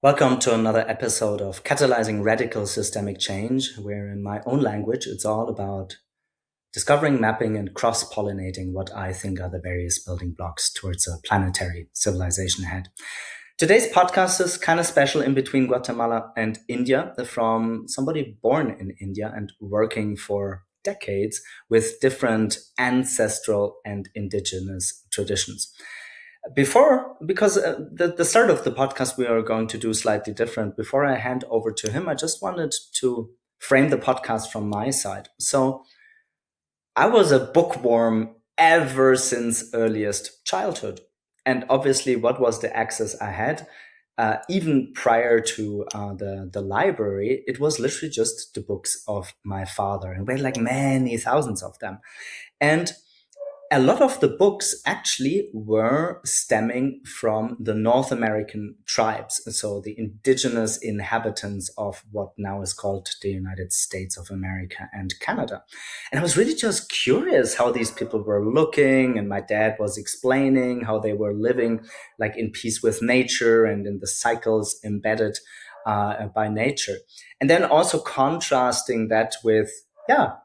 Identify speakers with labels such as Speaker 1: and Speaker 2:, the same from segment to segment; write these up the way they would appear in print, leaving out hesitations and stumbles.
Speaker 1: Welcome to another episode of Catalyzing Radical Systemic Change, where in my own language, it's all about discovering, mapping, and cross pollinating what I think are the various building blocks towards a planetary civilization ahead. Today's podcast is kind of special in between Guatemala and India, from somebody born in India and working for decades with different ancestral and indigenous traditions. Because the start of the podcast we are going to do slightly different. Before I hand over to him, I just wanted to frame the podcast from my side. So I was a bookworm ever since earliest childhood. And obviously, what was the access I had? Even prior to the library, it was literally just the books of my father. And we had like many thousands of them. And a lot of the books actually were stemming from the North American tribes, so the indigenous inhabitants of what now is called the United States of America and Canada. And I was really just curious how these people were looking, and my dad was explaining how they were living like in peace with nature and in the cycles embedded by nature. And then also contrasting that with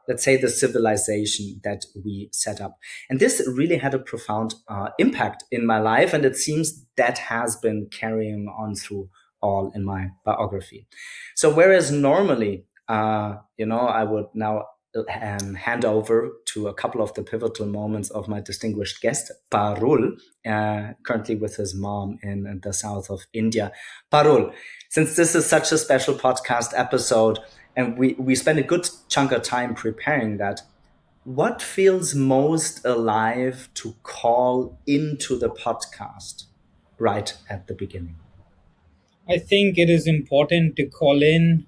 Speaker 1: let's say the civilization that we set up. And this really had a profound impact in my life. And it seems that has been carrying on through all in my biography. So whereas normally, I would now hand over to a couple of the pivotal moments of my distinguished guest, Parul, currently with his mom in the south of India. Parul, since this is such a special podcast episode, and we spend a good chunk of time preparing that, what feels most alive to call into the podcast right at the beginning?
Speaker 2: I think it is important to call in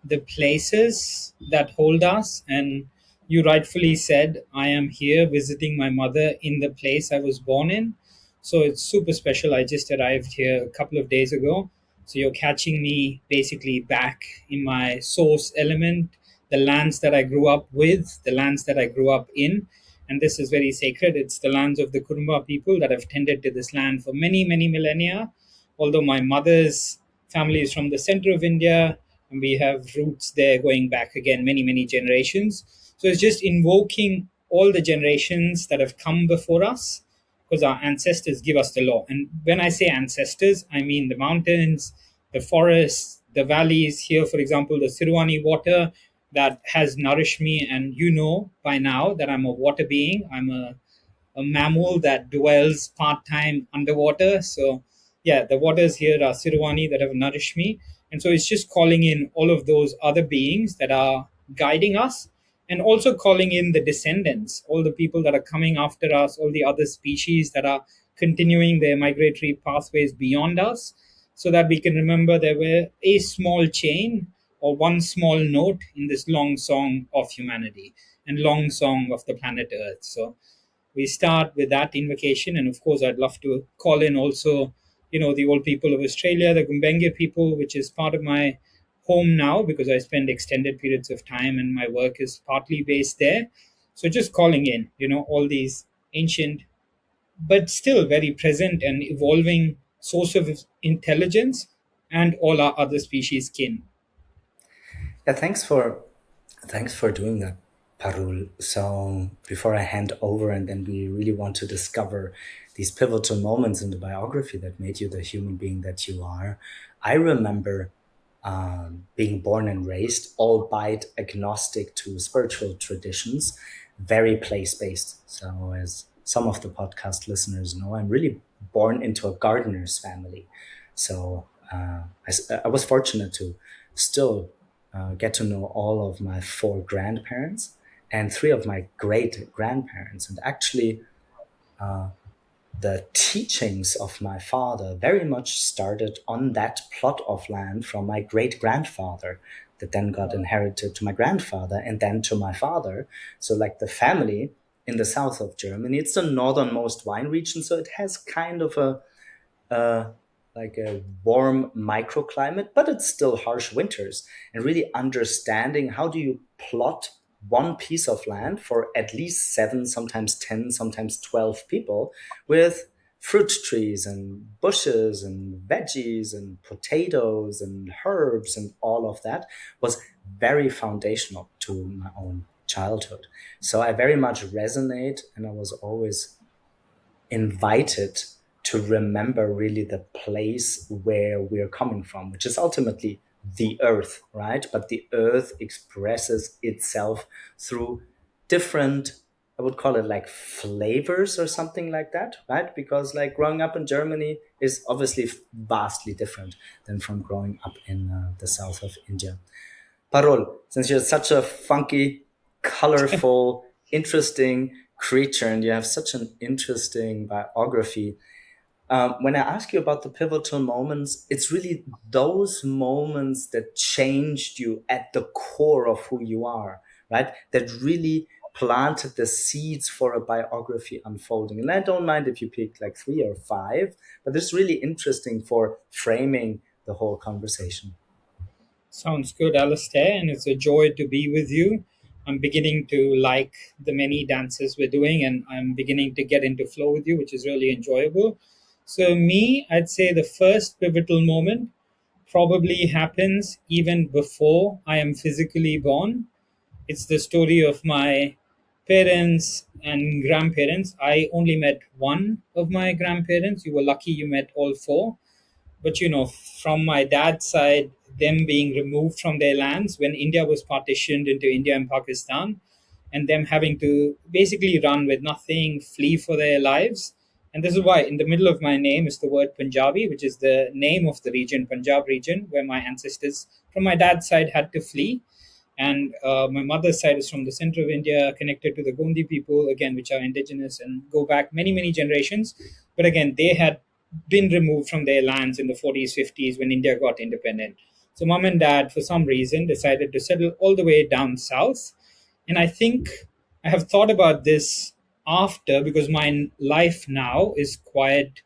Speaker 2: the places that hold us. And you rightfully said, I am here visiting my mother in the place I was born in. So it's super special. I just arrived here a couple of days ago. So you're catching me basically back in my source element, the lands that I grew up with, the lands that I grew up in. And this is very sacred. It's the lands of the Kurumba people that have tended to this land for many, many millennia. Although my mother's family is from the center of India, and we have roots there going back again many, many generations. So it's just invoking all the generations that have come before us, because our ancestors give us the law. And when I say ancestors, I mean the mountains, the forests, the valleys. Here, for example, the Sirwani water that has nourished me. And you know by now that I'm a water being. I'm a mammal that dwells part time underwater. So, yeah, the waters here are Sirwani that have nourished me. And so it's just calling in all of those other beings that are guiding us, and also calling in the descendants, all the people that are coming after us, all the other species that are continuing their migratory pathways beyond us, so that we can remember there were a small chain or one small note in this long song of humanity and long song of the planet Earth. So we start with that invocation. And of course, I'd love to call in also, the old people of Australia, the Gumbaynggirr people, which is part of my home now because I spend extended periods of time and my work is partly based there. So just calling in, all these ancient, but still very present and evolving source of intelligence, and all our other species kin.
Speaker 1: Yeah, thanks for doing that, Parul. So before I hand over, and then we really want to discover these pivotal moments in the biography that made you the human being that you are. I remember being born and raised, albeit agnostic to spiritual traditions, very place based. So, as some of the podcast listeners know, I'm really born into a gardener's family. So, I was fortunate to still get to know all of my four grandparents and three of my great grandparents. And actually, the teachings of my father very much started on that plot of land from my great grandfather that then got inherited to my grandfather and then to my father. So, like the family in the south of Germany, it's the northernmost wine region. So, it has kind of a like a warm microclimate, but it's still harsh winters. And really understanding how do you plot one piece of land for at least seven, sometimes 10, sometimes 12 people with fruit trees and bushes and veggies and potatoes and herbs and all of that was very foundational to my own childhood. So I very much resonate, and I was always invited to remember really the place where we're coming from, which is ultimately the earth, right? But the earth expresses itself through different, I would call it like flavors or something like that, right? Because like growing up in Germany is obviously vastly different than from growing up in the south of India. Parul, since you're such a funky, colorful, interesting creature and you have such an interesting biography, when I ask you about the pivotal moments, it's really those moments that changed you at the core of who you are, right? That really planted the seeds for a biography unfolding. And I don't mind if you pick like three or five, but it's really interesting for framing the whole conversation.
Speaker 2: Sounds good, Alistair, and it's a joy to be with you. I'm beginning to like the many dances we're doing, and I'm beginning to get into flow with you, which is really enjoyable. So, me, I'd say the first pivotal moment probably happens even before I am physically born. It's the story of my parents and grandparents. I only met one of my grandparents. You were lucky you met all four. But from my dad's side, them being removed from their lands when India was partitioned into India and Pakistan, and them having to basically run with nothing, flee for their lives. And this is why in the middle of my name is the word Punjabi, which is the name of the region, Punjab region, where my ancestors from my dad's side had to flee. And my mother's side is from the center of India, connected to the Gondi people, again, which are indigenous and go back many, many generations. But again, they had been removed from their lands in the 40s, 50s when India got independent. So, mom and dad, for some reason, decided to settle all the way down south. And I think I have thought about this after, because my life now is quite,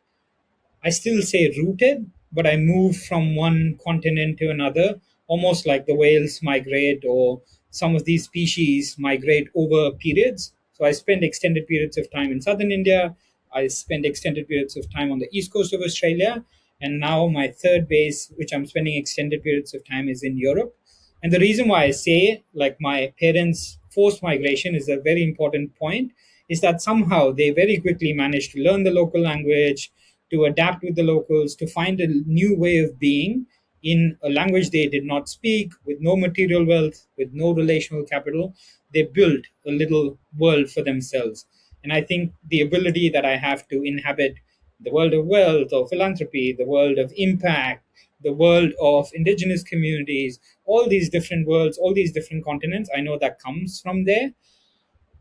Speaker 2: I still say rooted, but I move from one continent to another, almost like the whales migrate or some of these species migrate over periods. So I spend extended periods of time in southern India. I spend extended periods of time on the east coast of Australia. And now my third base, which I'm spending extended periods of time, is in Europe. And the reason why I say like my parents' forced migration is a very important point is that somehow they very quickly managed to learn the local language, to adapt with the locals, to find a new way of being in a language they did not speak, with no material wealth, with no relational capital. They built a little world for themselves. And I think the ability that I have to inhabit the world of wealth or philanthropy, the world of impact, the world of indigenous communities, all these different worlds, all these different continents, I know that comes from there.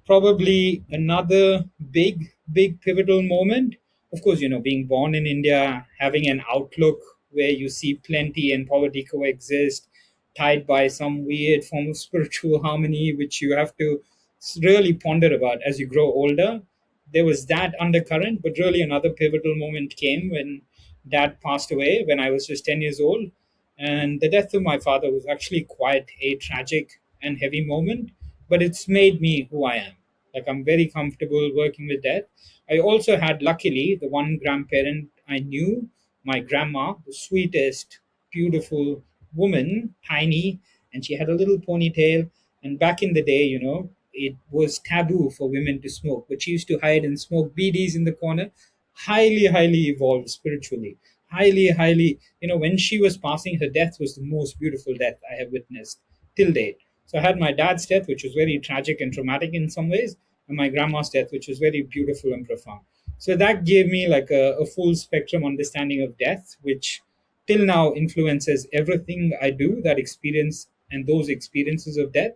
Speaker 2: Probably another big pivotal moment, of course, being born in India, having an outlook where you see plenty and poverty coexist, tied by some weird form of spiritual harmony which you have to really ponder about as you grow older. There was that undercurrent, but really another pivotal moment came when dad passed away when I was just 10 years old. And the death of my father was actually quite a tragic and heavy moment, but it's made me who I am. Like, I'm very comfortable working with death. I also had, luckily, the one grandparent I knew, my grandma, the sweetest, beautiful woman, tiny, and she had a little ponytail. And back in the day, it was taboo for women to smoke, but she used to hide and smoke BDs in the corner. Highly, highly evolved spiritually. Highly, highly, when she was passing, her death was the most beautiful death I have witnessed till date. So I had my dad's death, which was very tragic and traumatic in some ways, and my grandma's death, which was very beautiful and profound. So that gave me like a full spectrum understanding of death, which till now influences everything I do, that experience and those experiences of death.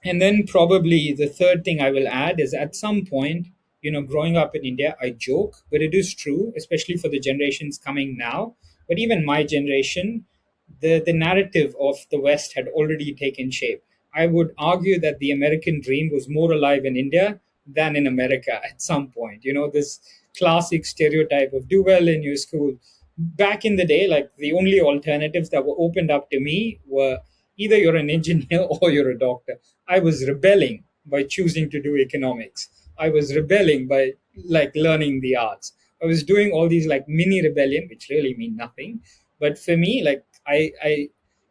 Speaker 2: And then probably the third thing I will add is at some point, growing up in India, I joke, but it is true, especially for the generations coming now. But even my generation, the narrative of the West had already taken shape. I would argue that the American dream was more alive in India than in America at some point. This classic stereotype of do well in your school. Back in the day, like the only alternatives that were opened up to me were either you're an engineer or you're a doctor. I was rebelling by choosing to do economics. I was rebelling by like learning the arts. I was doing all these like mini rebellion, which really mean nothing. But for me, like I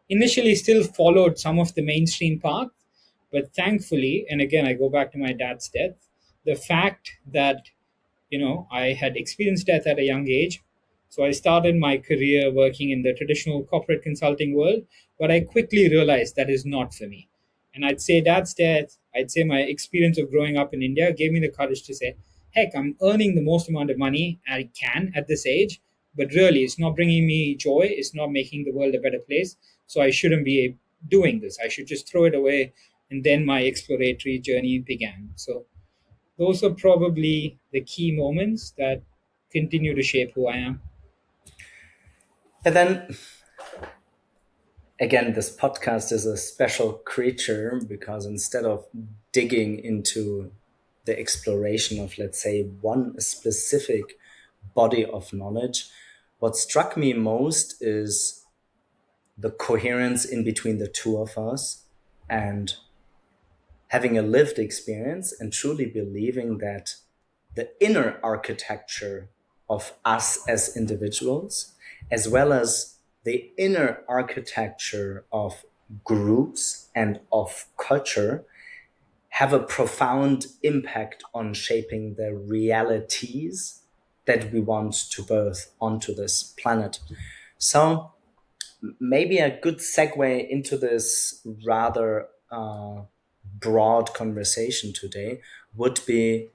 Speaker 2: initially still followed some of the mainstream path, but thankfully, and again I go back to my dad's death, the fact that I had experienced death at a young age. So I started my career working in the traditional corporate consulting world, but I quickly realized that is not for me. And I'd say dad's death, I'd say my experience of growing up in India gave me the courage to say, heck, I'm earning the most amount of money I can at this age, but really it's not bringing me joy, it's not making the world a better place. So I shouldn't be doing this. I should just throw it away. And then my exploratory journey began. So those are probably the key moments that continue to shape who I am.
Speaker 1: And then again, this podcast is a special creature because instead of digging into the exploration of, let's say, one specific body of knowledge, what struck me most is the coherence in between the two of us and having a lived experience and truly believing that the inner architecture of us as individuals, as well as the inner architecture of groups and of culture, have a profound impact on shaping the realities that we want to birth onto this planet. So, maybe a good segue into this rather broad conversation today would be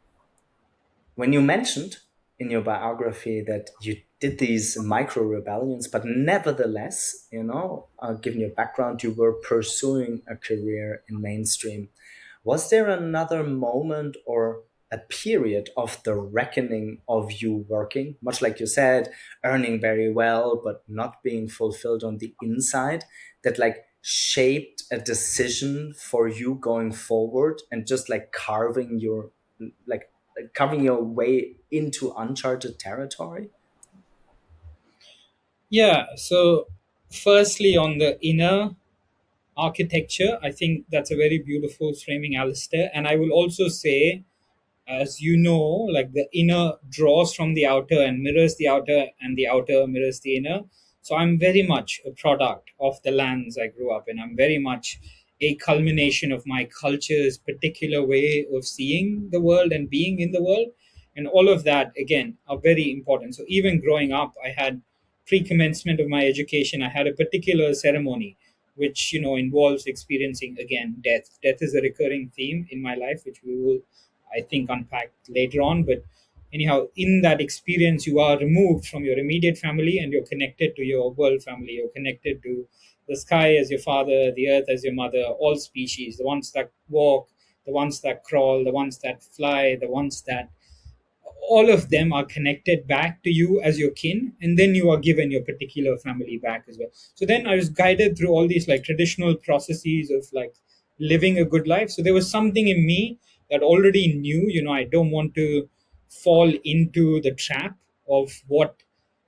Speaker 1: when you mentioned in your biography that you did these micro rebellions, but nevertheless, given your background, you were pursuing a career in mainstream. Was there another moment or a period of the reckoning of you working, much like you said, earning very well, but not being fulfilled on the inside, that like shaped a decision for you going forward and just like like carving your way into uncharted territory?
Speaker 2: Yeah. So, firstly, on the inner architecture, I think that's a very beautiful framing, Alistair. And I will also say, as you know, like the inner draws from the outer and mirrors the outer, and the outer mirrors the inner. So I'm very much a product of the lands I grew up in. I'm very much a culmination of my culture's particular way of seeing the world and being in the world. And all of that, again, are very important. So even growing up, I had pre-commencement of my education, I had a particular ceremony which involves experiencing again death. Death is a recurring theme in my life, which we will, I think, unpack later on. But anyhow, in that experience, you are removed from your immediate family and you're connected to your world family. You're connected to the sky as your father, the earth as your mother, all species, the ones that walk, the ones that crawl, the ones that fly, the ones that all of them are connected back to you as your kin, and then you are given your particular family back as well. So then I was guided through all these like traditional processes of like living a good life. So there was something in me that already knew, I don't want to fall into the trap of what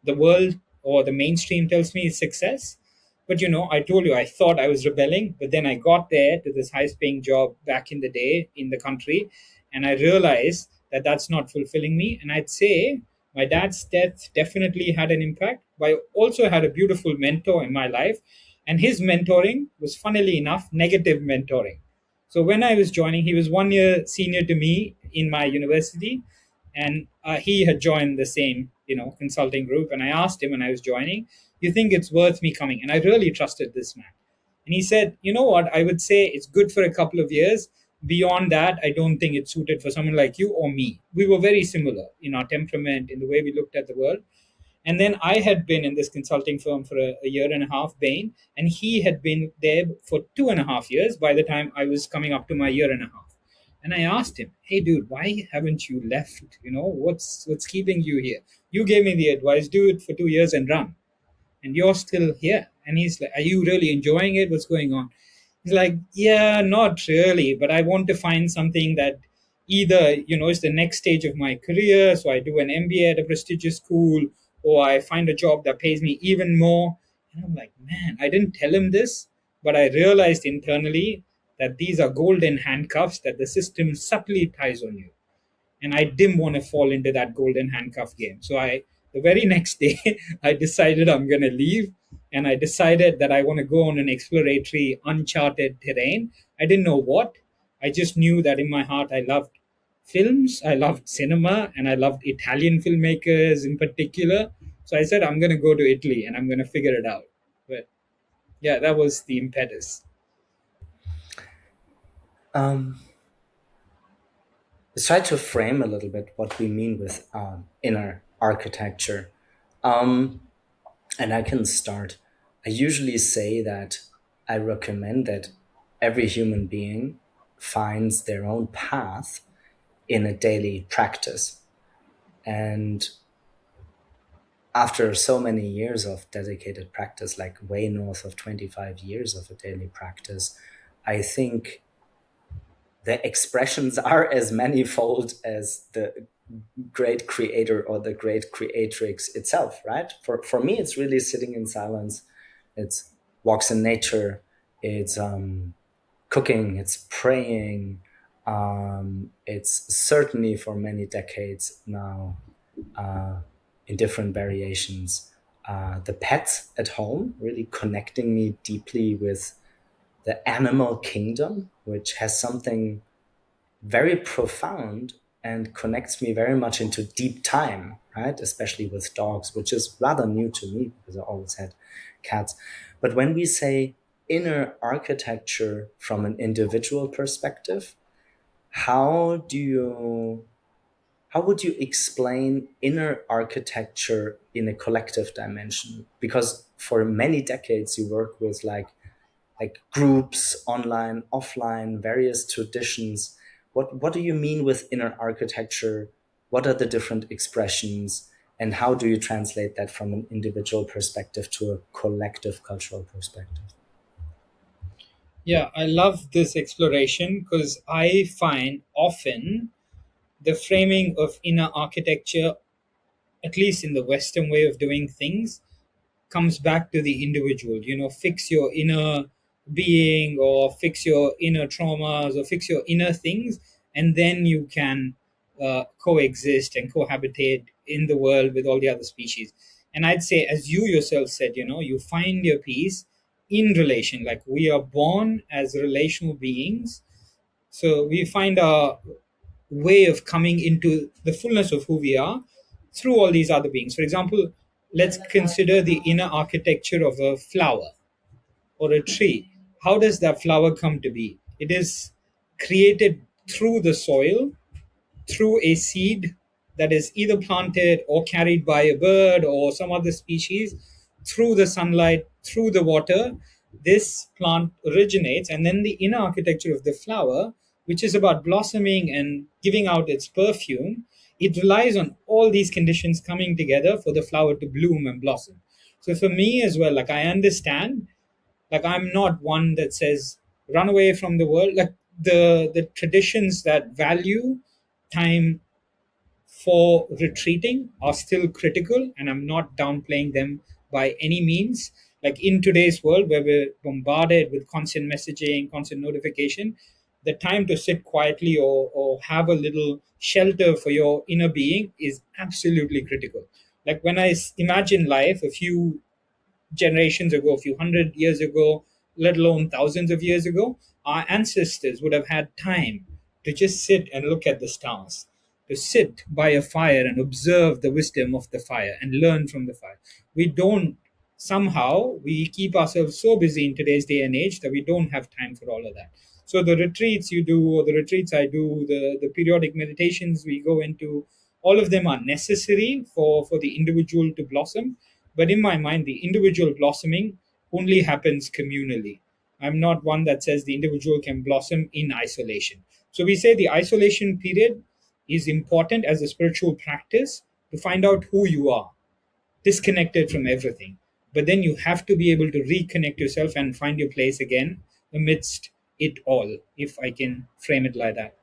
Speaker 2: the world or the mainstream tells me is success. But I told you, I thought I was rebelling, but then I got there to this highest paying job back in the day in the country, and I realized that that's not fulfilling me. And I'd say my dad's death definitely had an impact, but I also had a beautiful mentor in my life. And his mentoring was, funnily enough, negative mentoring. So when I was joining, he was 1 year senior to me in my university, and he had joined the same, consulting group. And I asked him when I was joining, "You think it's worth me coming?" And I really trusted this man. And he said, "You know what? I would say it's good for a couple of years. Beyond that, I don't think it's suited for someone like you or me." We were very similar in our temperament, in the way we looked at the world. And then I had been in this consulting firm for a year and a half, Bain, and he had been there for 2.5 years by the time I was coming up to my year and a half. And I asked him, "Hey, dude, why haven't you left? What's keeping you here? You gave me the advice, do it for 2 years and run, and you're still here." And he's like, "Are you really enjoying it? What's going on?" He's like, "Yeah, not really, but I want to find something that either, is the next stage of my career. So I do an MBA at a prestigious school, or I find a job that pays me even more." And I'm like, man, I didn't tell him this, but I realized internally that these are golden handcuffs that the system subtly ties on you. and I didn't want to fall into that golden handcuff game. So the very next day, I decided I'm going to leave, and I decided that I want to go on an exploratory, uncharted terrain. I didn't know what. I just knew that in my heart, I loved films, I loved cinema, and I loved Italian filmmakers in particular. So I said, I'm going to go to Italy and I'm going to figure it out. But yeah, that was the impetus.
Speaker 1: Um, let's try to frame a little bit what we mean with inner architecture. Um, and I can start. I usually say that I recommend that every human being finds their own path in a daily practice. And after so many years of dedicated practice, like way north of 25 years of a daily practice, I think the expressions are as manifold as the great creator or the great creatrix itself, right? For me, it's really sitting in silence. It's walks in nature. It's cooking. It's praying. It's certainly for many decades now, in different variations. The pets at home really connecting me deeply with the animal kingdom, which has something very profound and connects me very much into deep time, right? Especially with dogs, which is rather new to me because I always had cats. But when we say inner architecture from an individual perspective, how do you how would you explain inner architecture in a collective dimension? Because for many decades you work with like groups, online, offline, various traditions. What do you mean with inner architecture? What are the different expressions? And how do you translate that from an individual perspective to a collective cultural perspective?
Speaker 2: Yeah, I love this exploration because I find often the framing of inner architecture, at least in the Western way of doing things, comes back to the individual. Fix your inner being, or fix your inner traumas, or fix your inner things, and then you can coexist and cohabitate in the world with all the other species. And I'd say, as you yourself said, you find your peace in relation. Like, we are born as relational beings, so we find our way of coming into the fullness of who we are through all these other beings. For example, let's consider the inner architecture of a flower or a tree. How does that flower come to be? It is created through the soil, through a seed that is either planted or carried by a bird or some other species, through the sunlight, through the water. This plant originates, and then the inner architecture of the flower, which is about blossoming and giving out its perfume, it relies on all these conditions coming together for the flower to bloom and blossom. So for me as well, like, I understand, like, I'm not one that says run away from the world. Like, the traditions that value time for retreating are still critical, and I'm not downplaying them by any means. Like, in today's world where we're bombarded with constant messaging, constant notification, the time to sit quietly, or have a little shelter for your inner being is absolutely critical. Like, when I imagine life a few generations ago, a few hundred years ago, let alone thousands of years ago, our ancestors would have had time to just sit and look at the stars, to sit by a fire and observe the wisdom of the fire and learn from the fire. We don't, somehow, we keep ourselves so busy in today's day and age that we don't have time for all of that. So the retreats you do, or the retreats I do, the periodic meditations we go into, all of them are necessary for the individual to blossom. But in my mind, the individual blossoming only happens communally. I'm not one that says the individual can blossom in isolation. So we say the isolation period is important as a spiritual practice to find out who you are, disconnected from everything. But then you have to be able to reconnect yourself and find your place again amidst it all, if I can frame it like that.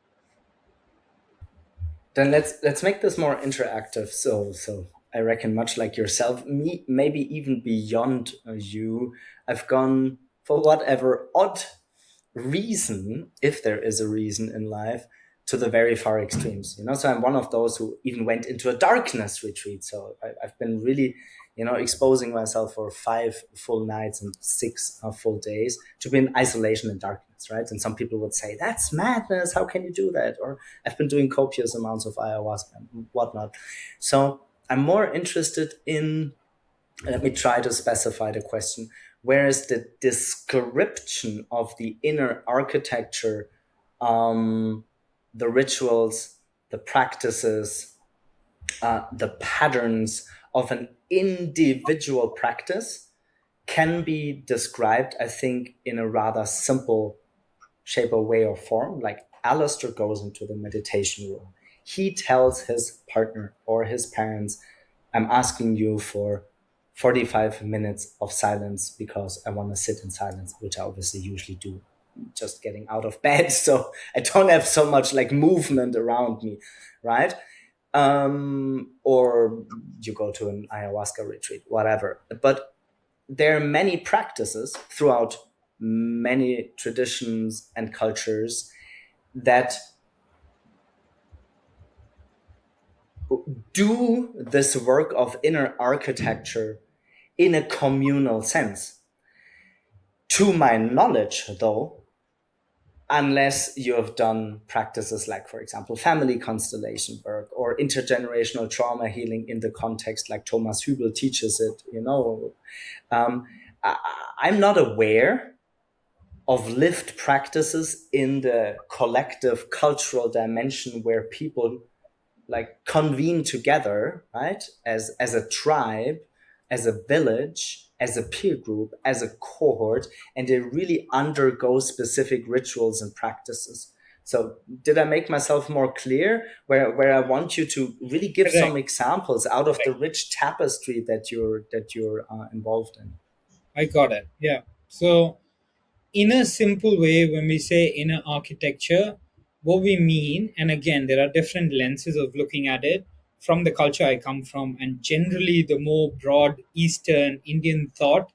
Speaker 1: Then let's make this more interactive. So I reckon much like yourself, me maybe even beyond you, I've gone for whatever odd reason, if there is a reason in life, to the very far extremes. So I'm one of those who even went into a darkness retreat. So I've been really, exposing myself for 5 full nights and 6 full days to be in isolation and darkness, right? And some people would say, that's madness, how can you do that? Or I've been doing copious amounts of ayahuasca and whatnot. So I'm more interested in, let me try to specify the question, where is the description of the inner architecture, the rituals, the practices, the patterns of an individual practice can be described, I think, in a rather simple shape or way or form. Like Alistair goes into the meditation room. He tells his partner or his parents, I'm asking you for 45 minutes of silence because I want to sit in silence, which I obviously usually do just getting out of bed. So I don't have so much like movement around me, right? Or you go to an ayahuasca retreat, whatever. But there are many practices throughout many traditions and cultures that do this work of inner architecture in a communal sense. To my knowledge, though, unless you have done practices like, for example, family constellation work or intergenerational trauma healing in the context like Thomas Hübel teaches it, I'm not aware of lived practices in the collective cultural dimension where people like convene together, right, as a tribe, as a village, as a peer group, as a cohort, and they really undergo specific rituals and practices. So did I make myself more clear where I want you to really give some
Speaker 2: Correct.
Speaker 1: examples out of the
Speaker 2: Correct.
Speaker 1: rich tapestry that you're involved in?
Speaker 2: I got it. Yeah. So, in a simple way, when we say inner architecture, what we mean, and again, there are different lenses of looking at it from the culture I come from, and generally the more broad Eastern Indian thought,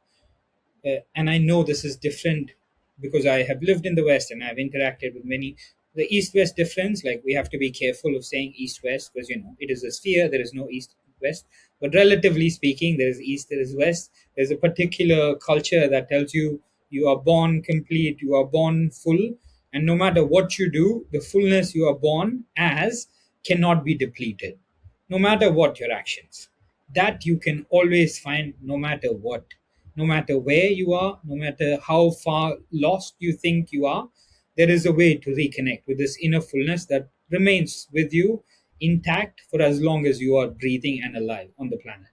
Speaker 2: and I know this is different because I have lived in the West and I've interacted with many. The East West difference, like we have to be careful of saying East West because it is a sphere, there is no East West. But relatively speaking, there is East, there is West. There's a particular culture that tells you you are born complete, you are born full, and no matter what you do, the fullness you are born as cannot be depleted, no matter what your actions. That you can always find no matter what, no matter where you are, no matter how far lost you think you are, there is a way to reconnect with this inner fullness that remains with you intact for as long as you are breathing and alive on the planet.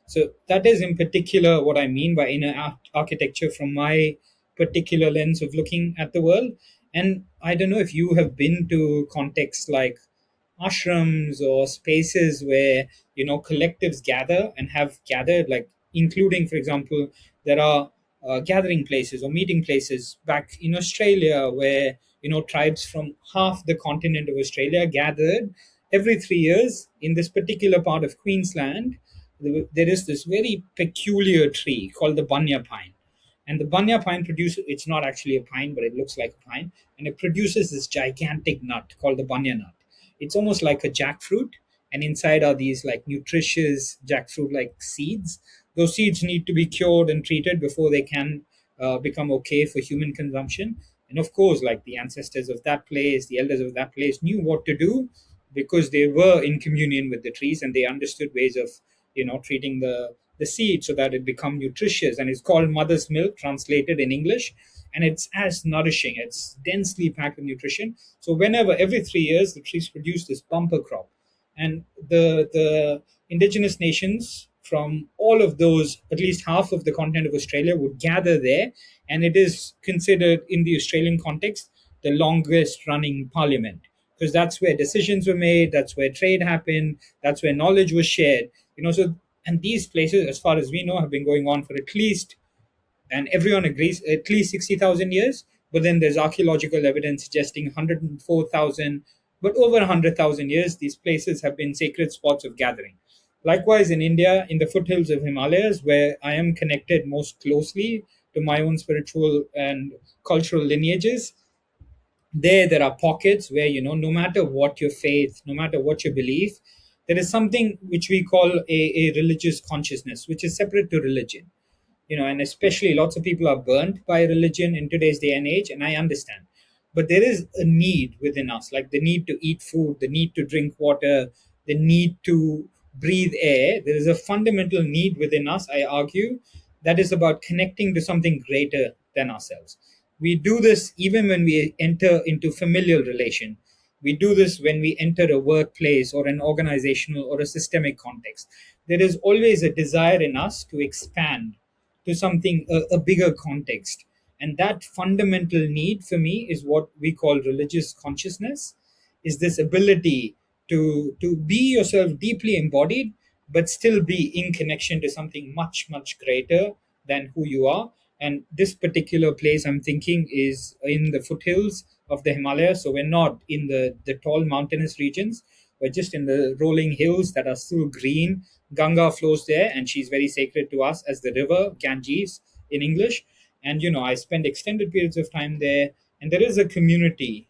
Speaker 2: So that is in particular what I mean by inner architecture from my particular lens of looking at the world. And I don't know if you have been to contexts like ashrams or spaces where collectives gather and have gathered, like including, for example, there are gathering places or meeting places back in Australia where tribes from half the continent of Australia gathered every 3 years in this particular part of Queensland. There is this very peculiar tree called the bunya pine, and the bunya pine produces, it's not actually a pine but it looks like a pine, and it produces this gigantic nut called the bunya nut. It's almost like a jackfruit, and inside are these like nutritious jackfruit like seeds. Those seeds need to be cured and treated before they can become okay for human consumption. And of course, like the ancestors of that place, the elders of that place knew what to do because they were in communion with the trees and they understood ways of treating the seed so that it become nutritious. And it's called mother's milk translated in English, and it's as nourishing, it's densely packed with nutrition. So whenever, every 3 years, the trees produce this bumper crop, and the indigenous nations from all of those, at least half of the continent of Australia, would gather there, and it is considered in the Australian context the longest running parliament because that's where decisions were made, that's where trade happened, that's where knowledge was shared. So, and these places, as far as we know, have been going on for at least, and everyone agrees, at least 60,000 years. But then there's archaeological evidence suggesting 104,000, but over 100,000 years, these places have been sacred spots of gathering. Likewise, in India, in the foothills of Himalayas, where I am connected most closely to my own spiritual and cultural lineages, There are pockets where, no matter what your faith, no matter what your belief, there is something which we call a religious consciousness, which is separate to religion. And especially lots of people are burnt by religion in today's day and age, and I understand. But there is a need within us, like the need to eat food, the need to drink water, the need to breathe air. There is a fundamental need within us, I argue, that is about connecting to something greater than ourselves. We do this even when we enter into familial relation. We do this when we enter a workplace or an organizational or a systemic context. There is always a desire in us to expand to something, a bigger context. And that fundamental need for me is what we call religious consciousness, is this ability to be yourself deeply embodied, but still be in connection to something much, much greater than who you are. And this particular place I'm thinking is in the foothills of the Himalayas. So we're not in the tall mountainous regions. We're just in the rolling hills that are still green. Ganga flows there, and she's very sacred to us as the river Ganges in English. And I spend extended periods of time there, and there is a community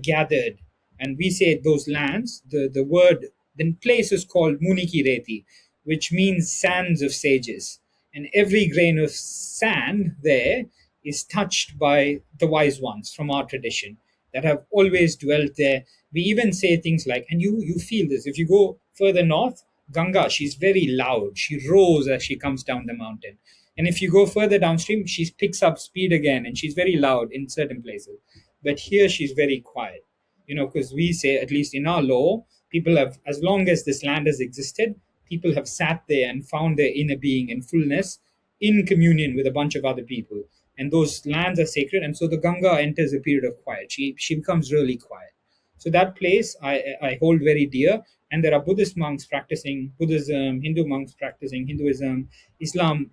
Speaker 2: gathered. And we say those lands, the place is called Muniki Reti, which means sands of sages. And every grain of sand there is touched by the wise ones from our tradition that have always dwelt there. We even say things like, and you feel this, if you go further north, Ganga, she's very loud. She roars as she comes down the mountain. And if you go further downstream, she picks up speed again and she's very loud in certain places. But here she's very quiet, because we say, at least in our law, people have, as long as this land has existed, people have sat there and found their inner being and fullness in communion with a bunch of other people. And those lands are sacred. And so the Ganga enters a period of quiet. She becomes really quiet. So that place I hold very dear. And there are Buddhist monks practicing Buddhism, Hindu monks practicing Hinduism, Islam,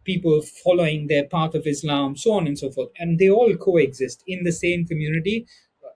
Speaker 2: people following their path of Islam, so on and so forth. And they all coexist in the same community.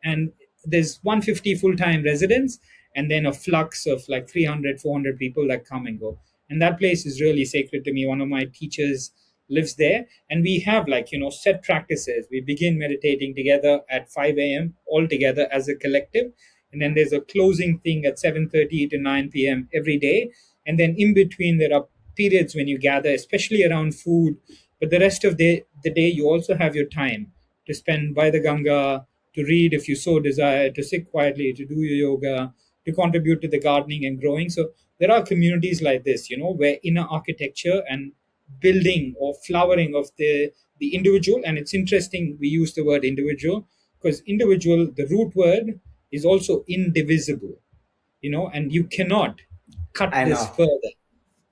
Speaker 2: And there's 150 full-time residents, and then a flux of like 300, 400 people that come and go. And that place is really sacred to me. One of my teachers lives there, and we have, like, set practices. We begin meditating together at 5 a.m. all together as a collective, and then there's a closing thing at 7:30 to 9 p.m. every day. And then in between there are periods when you gather, especially around food. But the rest of the day, you also have your time to spend by the Ganga, to read if you so desire, to sit quietly, to do your yoga, to contribute to the gardening and growing. So there are communities like this, where inner architecture and building or flowering of the individual. And it's interesting we use the word individual, because individual, the root word, is also indivisible, and you cannot cut
Speaker 1: I
Speaker 2: this
Speaker 1: know.
Speaker 2: further.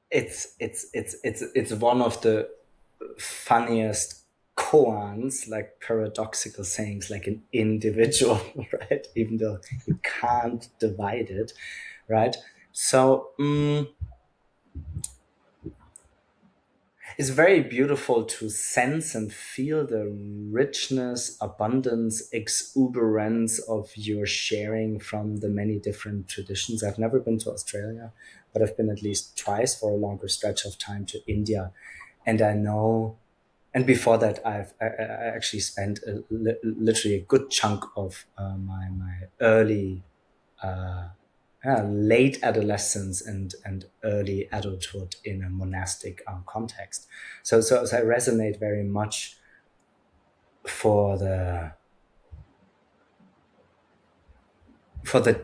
Speaker 1: It's one of the funniest koans, like paradoxical sayings, like an individual, right? Even though you can't divide it, right? So it's very beautiful to sense and feel the richness, abundance, exuberance of your sharing from the many different traditions. I've never been to Australia, but I've been at least twice for a longer stretch of time to India. And I know, and before that, I actually spent literally a good chunk of my early late adolescence and early adulthood in a monastic context. So I resonate very much for the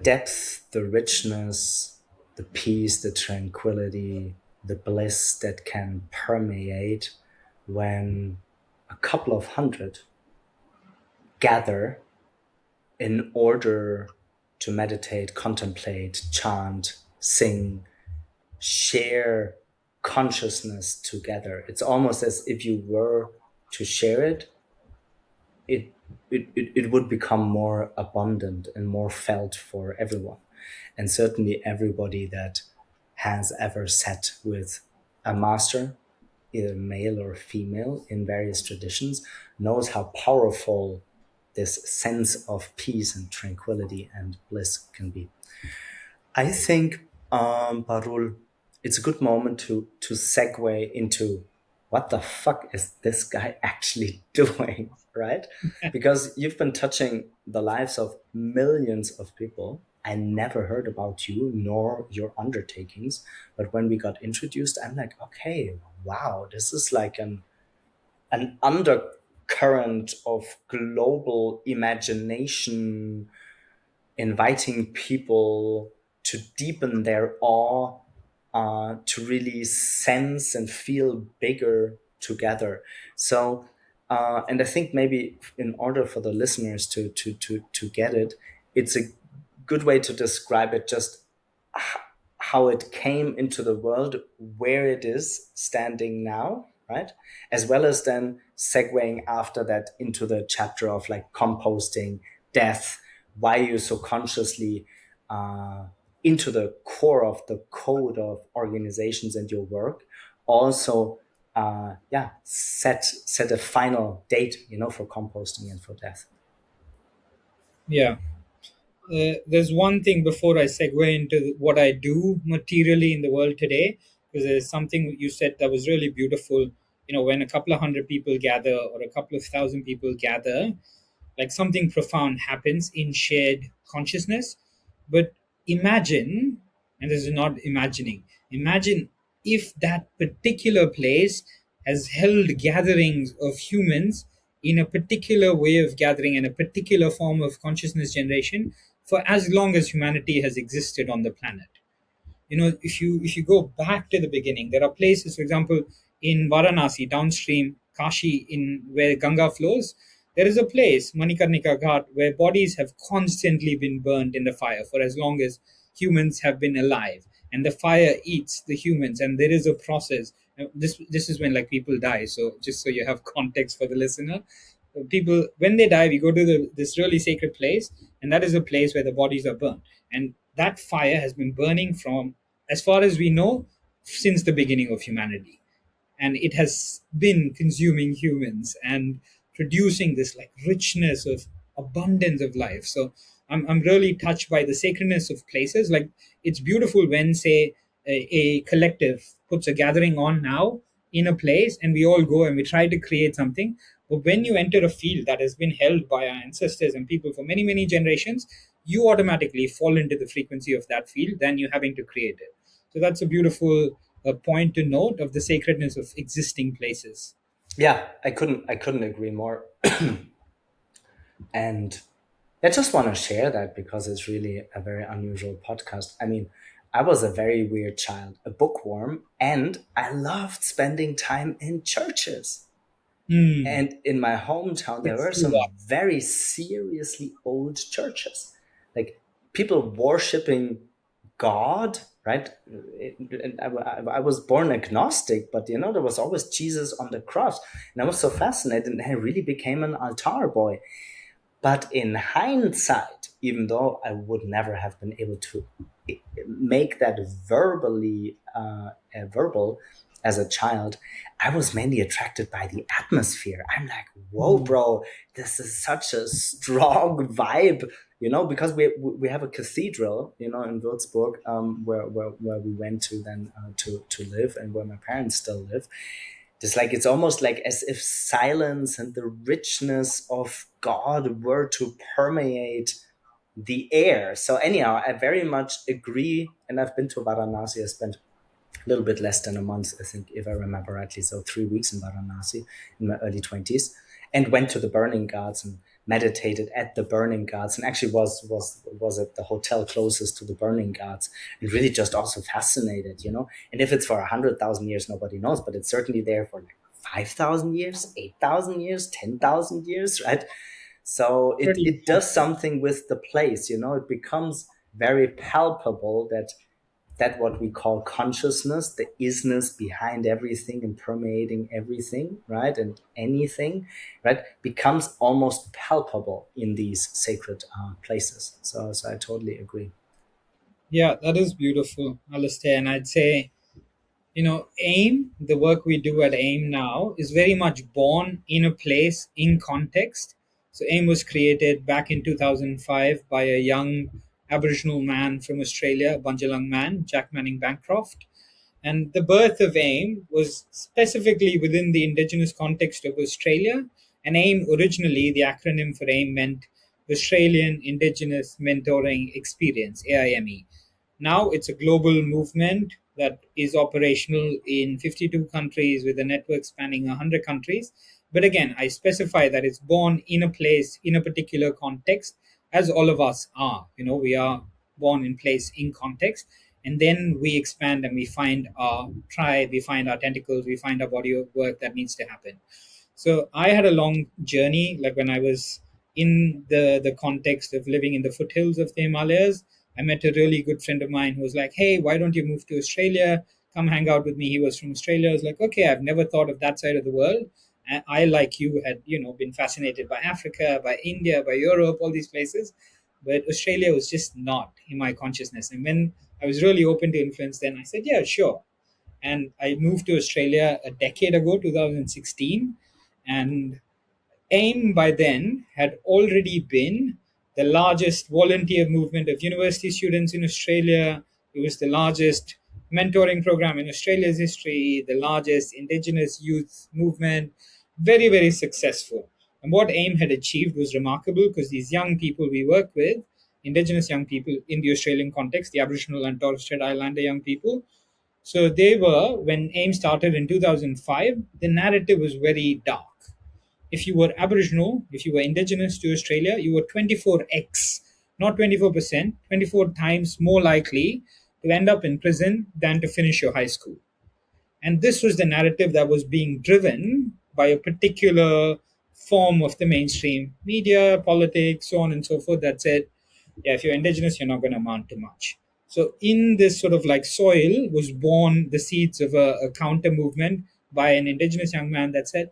Speaker 1: depth, the richness, the peace, the tranquility, the bliss that can permeate when a couple of hundred gather in order to meditate, contemplate, chant, sing, share consciousness together. It's almost as if you were to share it, it would become more abundant and more felt for everyone. And certainly everybody that has ever sat with a master, either male or female, in various traditions, knows how powerful this sense of peace and tranquility and bliss can be. I think, Parul, it's a good moment to segue into what the fuck is this guy actually doing, right? Because you've been touching the lives of millions of people. I never heard about you nor your undertakings, but when we got introduced, I'm like, okay, wow, this is like an undercurrent of global imagination, inviting people to deepen their awe, to really sense and feel bigger together. So, and I think maybe in order for the listeners to get it, it's a good way to describe it. Just how it came into the world, where it is standing now, right? As well as then segueing after that into the chapter of like composting, death, why you so consciously uh, into the core of the code of organizations and your work. Also, yeah, set a final date, for composting and for death.
Speaker 2: Yeah. There's one thing before I segue into what I do materially in the world today, because there's something you said that was really beautiful. When a couple of hundred people gather or a couple of thousand people gather, like something profound happens in shared consciousness. But imagine, and this is not imagining, imagine if that particular place has held gatherings of humans in a particular way of gathering and a particular form of consciousness generation for as long as humanity has existed on the planet. If you go back to the beginning, there are places, for example, in Varanasi, downstream Kashi, in where Ganga flows, there is a place, Manikarnika Ghat, where bodies have constantly been burned in the fire for as long as humans have been alive, and the fire eats the humans, and there is a process. This is when like people die. So just so you have context for the listener, people when they die, we go to this really sacred place, and that is a place where the bodies are burned, and that fire has been burning from, as far as we know, since the beginning of humanity, and it has been consuming humans and producing this like richness of abundance of life. So I'm really touched by the sacredness of places. Like, it's beautiful when, say, a collective puts a gathering on now in a place, and we all go and we try to create something. But when you enter a field that has been held by our ancestors and people for many, many generations, you automatically fall into the frequency of that field than you having to create it. So that's a beautiful point to note of the sacredness of existing places.
Speaker 1: Yeah, I couldn't agree more. And I just want to share that because it's really a very unusual podcast. I mean, I was a very weird child, a bookworm, and I loved spending time in churches.
Speaker 2: Hmm.
Speaker 1: And in my hometown, there
Speaker 2: Let's
Speaker 1: were
Speaker 2: do
Speaker 1: some
Speaker 2: that.
Speaker 1: very seriously old churches, like people worshiping God, right? And I was born agnostic, but there was always Jesus on the cross. And I was so fascinated, and I really became an altar boy. But in hindsight, even though I would never have been able to make that verbal as a child, I was mainly attracted by the atmosphere. I'm like, whoa,
Speaker 2: Hmm.
Speaker 1: bro, this is such a strong vibe, because we have a cathedral, in Würzburg, where we went to then to live, and where my parents still live. It's almost like as if silence and the richness of God were to permeate the air. So anyhow, I very much agree, and I've been to Varanasi. I spent a little bit less than a month, I think, if I remember rightly. So 3 weeks in Varanasi in my early 20s, and went to the burning ghats and meditated at the burning ghats, and actually was at the hotel closest to the burning ghats, and really just also fascinated, And if it's for 100,000 years, nobody knows, but it's certainly there for like 5,000 years, 8,000 years, 10,000 years, right? So it
Speaker 2: Pretty
Speaker 1: it does
Speaker 2: massive.
Speaker 1: something with the place, It becomes very palpable that what we call consciousness, the isness behind everything and permeating everything, right, and anything, right, becomes almost palpable in these sacred places. So I totally agree.
Speaker 2: Yeah, that is beautiful, Alistair. And I'd say, AIME, the work we do at AIME now, is very much born in a place, in context. So AIME was created back in 2005 by a young Aboriginal man from Australia, a Bunjalung man, Jack Manning Bancroft. And the birth of AIME was specifically within the Indigenous context of Australia. And AIME, originally, the acronym for AIME meant Australian Indigenous Mentoring Experience, AIME. Now it's a global movement that is operational in 52 countries with a network spanning 100 countries. But again, I specify that it's born in a place, in a particular context, as all of us are. We are born in place in context, and then we expand and we find our tribe, we find our tentacles, we find our body of work that needs to happen. So I had a long journey, like when I was in the context of living in the foothills of the Himalayas. I met a really good friend of mine who was like, "Hey, why don't you move to Australia? Come hang out with me." He was from Australia. I was like, "Okay, I've never thought of that side of the world." And I, like you, had been fascinated by Africa, by India, by Europe, all these places, but Australia was just not in my consciousness. And when I was really open to influence, then I said, "Yeah, sure." And I moved to Australia a decade ago, 2016, and AIME by then had already been the largest volunteer movement of university students in Australia. It was the largest mentoring program in Australia's history, the largest Indigenous youth movement, very, very successful. And what AIME had achieved was remarkable because these young people we work with, Indigenous young people in the Australian context, the Aboriginal and Torres Strait Islander young people, so they were, when AIME started in 2005, the narrative was very dark. If you were Aboriginal, if you were Indigenous to Australia, you were 24x, not 24%, 24 times more likely to end up in prison than to finish your high school. And this was the narrative that was being driven by a particular form of the mainstream media, politics, so on and so forth, that said, yeah, if you're Indigenous, you're not going to amount to much. So, in this sort of like soil was born the seeds of a counter movement by an Indigenous young man that said,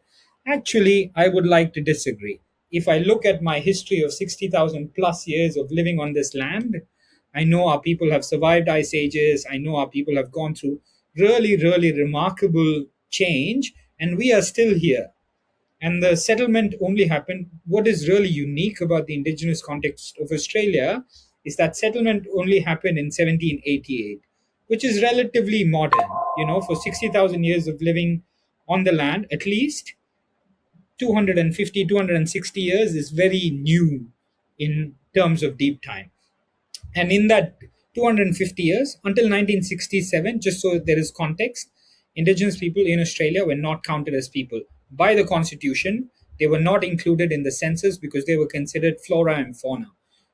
Speaker 2: actually, I would like to disagree. If I look at my history of 60,000 plus years of living on this land, I know our people have survived ice ages. I know our people have gone through really, really remarkable change, and we are still here. And the settlement only happened. What is really unique about the Indigenous context of Australia is that settlement only happened in 1788, which is relatively modern. For 60,000 years of living on the land, at least 250, 260 years is very new in terms of deep time. And in that 250 years, until 1967, just so there is context, Indigenous people in Australia were not counted as people. By the Constitution, they were not included in the census because they were considered flora and fauna.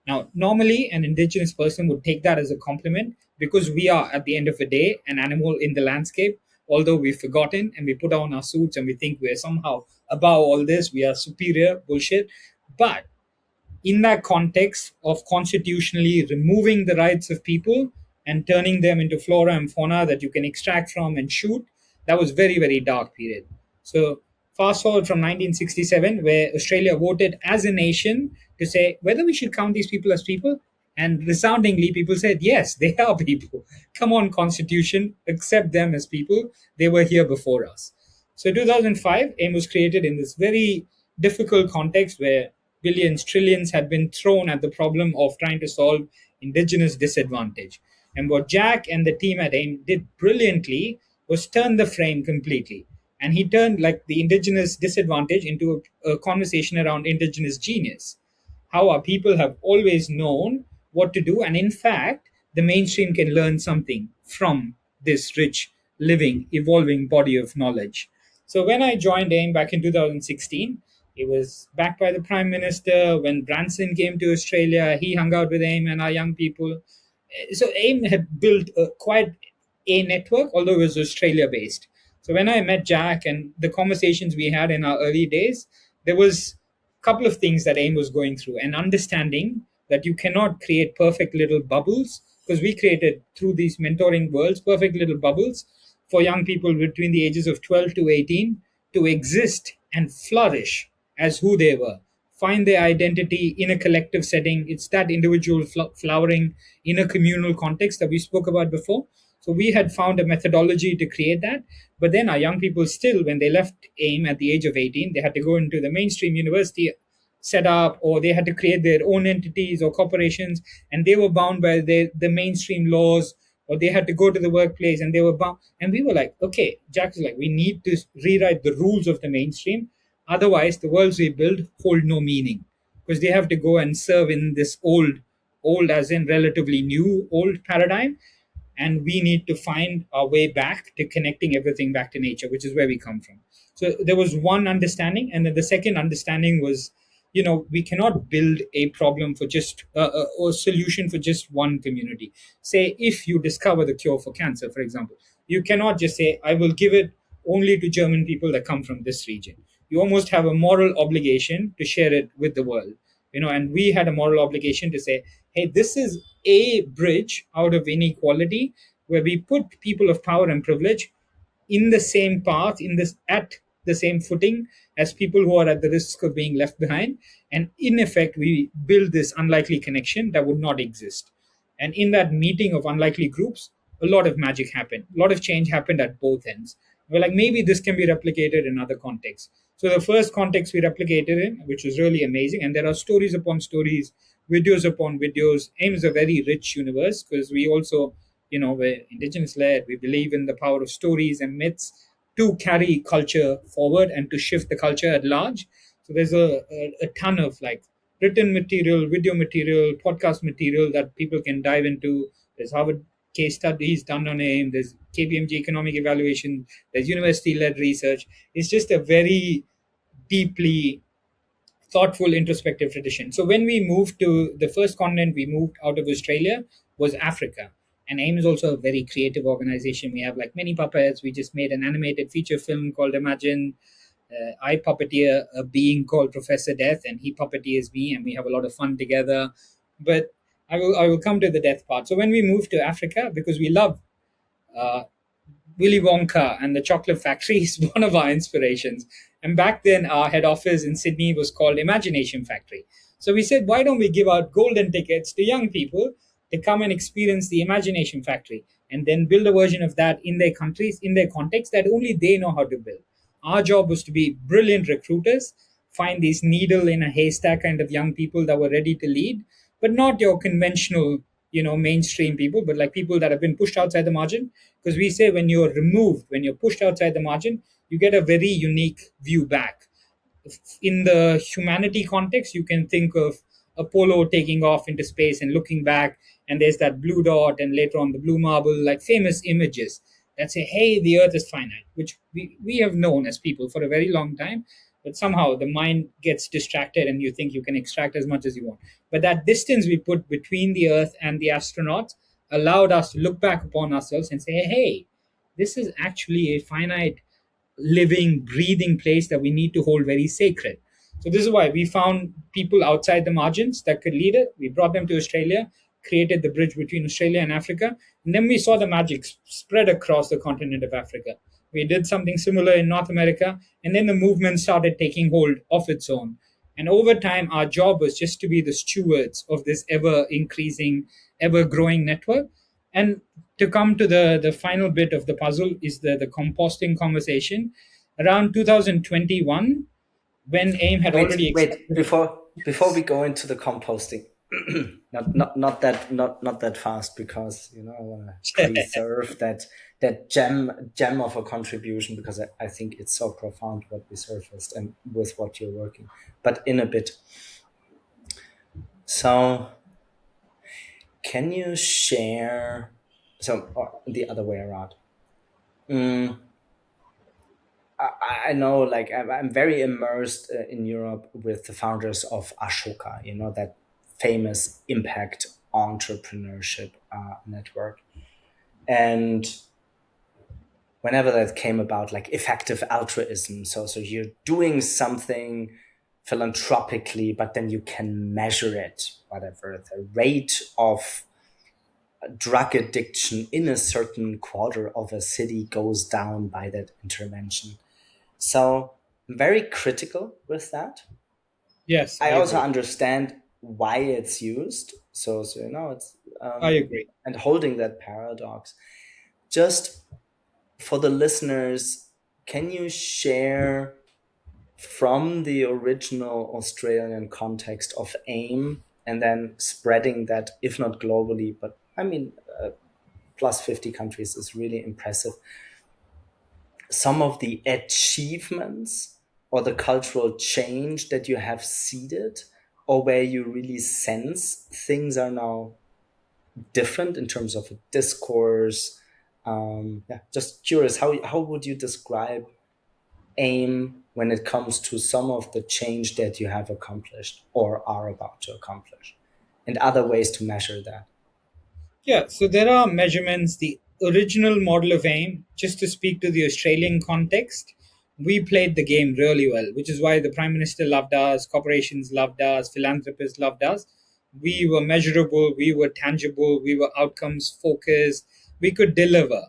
Speaker 2: Now, normally, an Indigenous person would take that as a compliment because we are, at the end of the day, an animal in the landscape. Although we've forgotten and we put on our suits and we think we're somehow above all this, we are superior, bullshit. But in that context of constitutionally removing the rights of people and turning them into flora and fauna that you can extract from and shoot, that was very, very dark period. So fast forward from 1967, where Australia voted as a nation to say whether we should count these people as people, and resoundingly people said yes, they are people. Come on, constitution, accept them as people. They were here before us. So 2005, AIM was created in this very difficult context where billions, trillions had been thrown at the problem of trying to solve Indigenous disadvantage. And what Jack and the team at AIM did brilliantly was turn the frame completely. And he turned like the Indigenous disadvantage into a conversation around Indigenous genius. How our people have always known what to do. And in fact, the mainstream can learn something from this rich, living, evolving body of knowledge. So when I joined AIM back in 2016, it was backed by the Prime Minister. When Branson came to Australia, he hung out with AIM and our young people. So AIM had built quite a network, although it was Australia based. So when I met Jack and the conversations we had in our early days, there was a couple of things that AIM was going through, and understanding that you cannot create perfect little bubbles, because we created through these mentoring worlds perfect little bubbles for young people between the ages of 12 to 18 to exist and flourish as who they were, find their identity in a collective setting. It's that individual flowering in a communal context that we spoke about before. So we had found a methodology to create that. But then our young people still, when they left AIM at the age of 18, they had to go into the mainstream university setup, or they had to create their own entities or corporations, and they were bound by the mainstream laws or they had to go to the workplace and they were bound. And we were like, okay, Jack is like, we need to rewrite the rules of the mainstream. Otherwise, the worlds we build hold no meaning because they have to go and serve in this old as in relatively new old paradigm, and we need to find our way back to connecting everything back to nature, which is where we come from. So there was one understanding, and then the second understanding was, we cannot build a problem for just or solution for just one community. Say if you discover the cure for cancer, for example, you cannot just say I will give it only to German people that come from this region. You almost have a moral obligation to share it with the world. And we had a moral obligation to say, hey, this is a bridge out of inequality where we put people of power and privilege in the same path, in this at the same footing as people who are at the risk of being left behind. And in effect, we build this unlikely connection that would not exist. And in that meeting of unlikely groups, a lot of magic happened. A lot of change happened at both ends. We're like, maybe this can be replicated in other contexts. So the first context we replicated in, which was really amazing, and there are stories upon stories, videos upon videos. AIME is a very rich universe because we also, we're Indigenous led. We believe in the power of stories and myths to carry culture forward and to shift the culture at large. So there's a ton of like written material, video material, podcast material that people can dive into. There's Harvard case studies done on AIM. There's KPMG economic evaluation. There's university-led research. It's just a very deeply thoughtful, introspective tradition. So when we moved to the first continent, we moved out of Australia was Africa. And AIM is also a very creative organization. We have like many puppets. We just made an animated feature film called Imagine. I puppeteer a being called Professor Death, and he puppeteers me, and we have a lot of fun together. But I will come to the death part. So when we moved to Africa, because we love uh, Willy Wonka and the Chocolate Factory is one of our inspirations. And back then, our head office in Sydney was called Imagination Factory. So we said, why don't we give out golden tickets to young people to come and experience the Imagination Factory and then build a version of that in their countries, in their context that only they know how to build. Our job was to be brilliant recruiters, find these needle in a haystack kind of young people that were ready to lead, but not your conventional, mainstream people, but like people that have been pushed outside the margin. Because we say when you're removed, when you're pushed outside the margin, you get a very unique view back. In the humanity context, you can think of Apollo taking off into space and looking back, and there's that blue dot, and later on the blue marble, like famous images that say, hey, the earth is finite, which we have known as people for a very long time. But somehow the mind gets distracted and you think you can extract as much as you want. But that distance we put between the earth and the astronauts allowed us to look back upon ourselves and say, hey, this is actually a finite living, breathing place that we need to hold very sacred. So this is why we found people outside the margins that could lead it. We brought them to Australia, created the bridge between Australia and Africa, and then we saw the magic spread across the continent of Africa. We did something similar in North America, and then the movement started taking hold of its own. And over time, our job was just to be the stewards of this ever increasing, ever growing network. And to come to the final bit of the puzzle is the composting conversation. Around 2021, when AIM had already
Speaker 1: Wait.
Speaker 2: accepted.
Speaker 1: Before we go into the composting, not that fast, because I want to preserve that gem of a contribution, because I think it's so profound what we surfaced and with what you're working. But in a bit. So, can you share? So, or the other way around. I know, like, I'm very immersed in Europe with the founders of Ashoka, that famous impact entrepreneurship network. And whenever that came about, like effective altruism, so you're doing something philanthropically, but then you can measure it, whatever the rate of drug addiction in a certain quarter of a city goes down by that intervention. So I'm very critical with that.
Speaker 2: Yes,
Speaker 1: I
Speaker 2: I
Speaker 1: also
Speaker 2: agree.
Speaker 1: understand why it's used. So it's
Speaker 2: I agree.
Speaker 1: and holding that paradox. Just for the listeners, can you share from the original Australian context of AIM and then spreading that, if not globally, but I mean plus 50 countries is really impressive. Some of the achievements or the cultural change that you have seeded, or where you really sense things are now different in terms of discourse? Yeah, just curious, how would you describe AIME when it comes to some of the change that you have accomplished or are about to accomplish, and other ways to measure that?
Speaker 2: Yeah, so there are measurements. The original model of AIM, just to speak to the Australian context, we played the game really well, which is why the Prime Minister loved us, corporations loved us, philanthropists loved us. We were measurable, we were tangible, we were outcomes focused, we could deliver,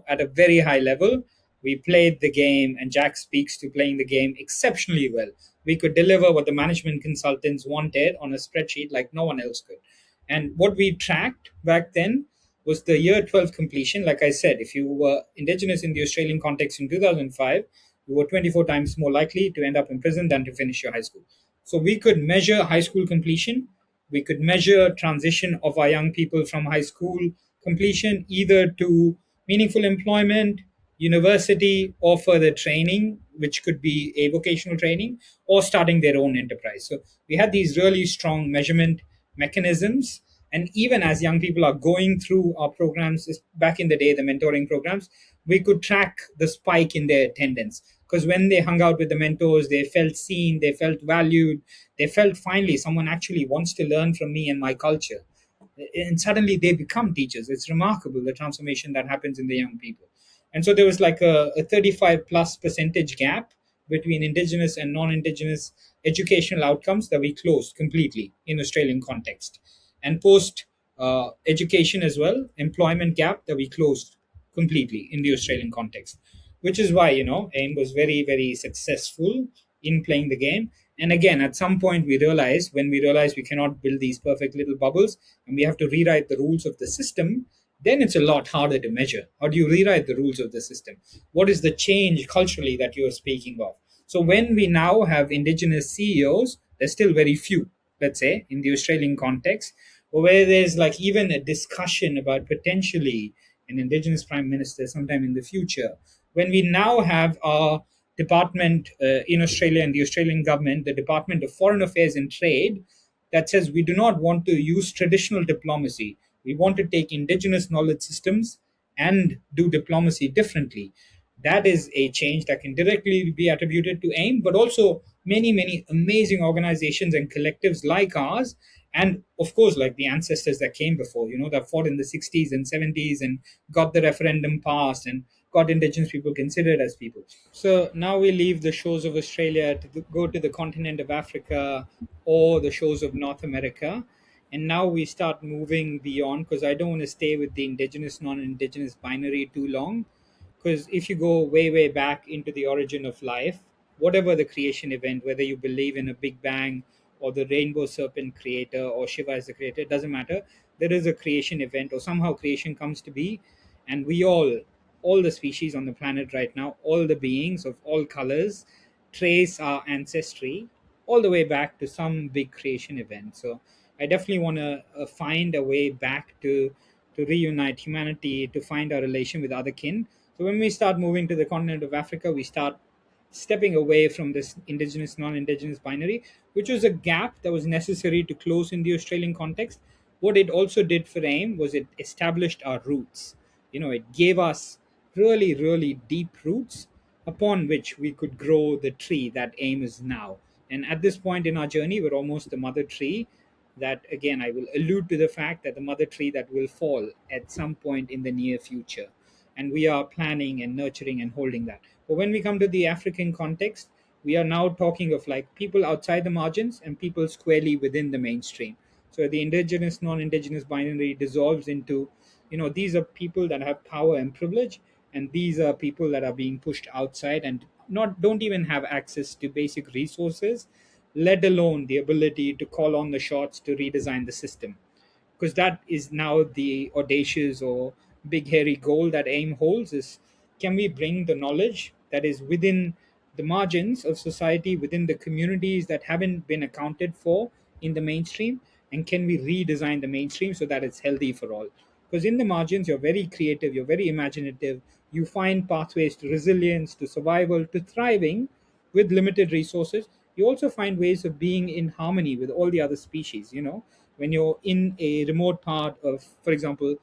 Speaker 2: at a very high level. We played the game, and Jack speaks to playing the game exceptionally well. We could deliver what the management consultants wanted on a spreadsheet like no one else could. And what we tracked back then was the year 12 completion. Like I said, if you were Indigenous in the Australian context in 2005, you were 24 times more likely to end up in prison than to finish your high school. So we could measure high school completion. We could measure transition of our young people from high school completion either to meaningful employment, university, or further training, which could be a vocational training, or starting their own enterprise. So we had these really strong measurement mechanisms. And even as young people are going through our programs, back in the day, the mentoring programs, we could track the spike in their attendance. Because when they hung out with the mentors, they felt seen, they felt valued, they felt finally someone actually wants to learn from me and my culture. And suddenly they become teachers. It's remarkable the transformation that happens in the young people. And so there was like a 35 plus percentage gap between Indigenous and non-Indigenous educational outcomes that we closed completely in Australian context. And post education as well, employment gap that we closed completely in the Australian context, which is why, AIM was very, very successful in playing the game. And again, at some point, when we realized we cannot build these perfect little bubbles and we have to rewrite the rules of the system, then it's a lot harder to measure. How do you rewrite the rules of the system? What is the change culturally that you're speaking of? So when we now have Indigenous CEOs, there's still very few, let's say, in the Australian context, where there's like even a discussion about potentially an Indigenous Prime Minister sometime in the future. When we now have our department in Australia and the Australian government, the Department of Foreign Affairs and Trade, that says we do not want to use traditional diplomacy. We want to take Indigenous knowledge systems and do diplomacy differently. That is a change that can directly be attributed to AIM, but also many, many amazing organizations and collectives like ours. And of course, like the ancestors that came before, that fought in the 60s and 70s and got the referendum passed and got Indigenous people considered as people. So now we leave the shores of Australia to go to the continent of Africa or the shores of North America. And now we start moving beyond, because I don't want to stay with the Indigenous, non Indigenous binary too long. Because if you go way, way back into the origin of life, whatever the creation event, whether you believe in a Big Bang or the rainbow serpent creator or Shiva is the creator, it doesn't matter. There is a creation event, or somehow creation comes to be. And we all the species on the planet right now, all the beings of all colors, trace our ancestry all the way back to some big creation event. So I definitely want to find a way back to reunite humanity, to find our relation with other kin. So when we start moving to the continent of Africa, we start stepping away from this Indigenous, non-Indigenous binary, which was a gap that was necessary to close in the Australian context. What it also did for AIM was it established our roots. It gave us really, really deep roots upon which we could grow the tree that AIM is now. And at this point in our journey, we're almost the mother tree. That again, I will allude to the fact that the mother tree that will fall at some point in the near future. And we are planning and nurturing and holding that. But when we come to the African context, we are now talking of like people outside the margins and people squarely within the mainstream. So the Indigenous, non-Indigenous binary dissolves into, these are people that have power and privilege, and these are people that are being pushed outside and not don't even have access to basic resources, let alone the ability to call on the shots to redesign the system. Because that is now the audacious or big hairy goal that AIM holds: is can we bring the knowledge that is within the margins of society, within the communities that haven't been accounted for in the mainstream, and can we redesign the mainstream so that it's healthy for all? Because in the margins, you're very creative, you're very imaginative, you find pathways to resilience, to survival, to thriving with limited resources. You also find ways of being in harmony with all the other species. When you're in a remote part of, for example,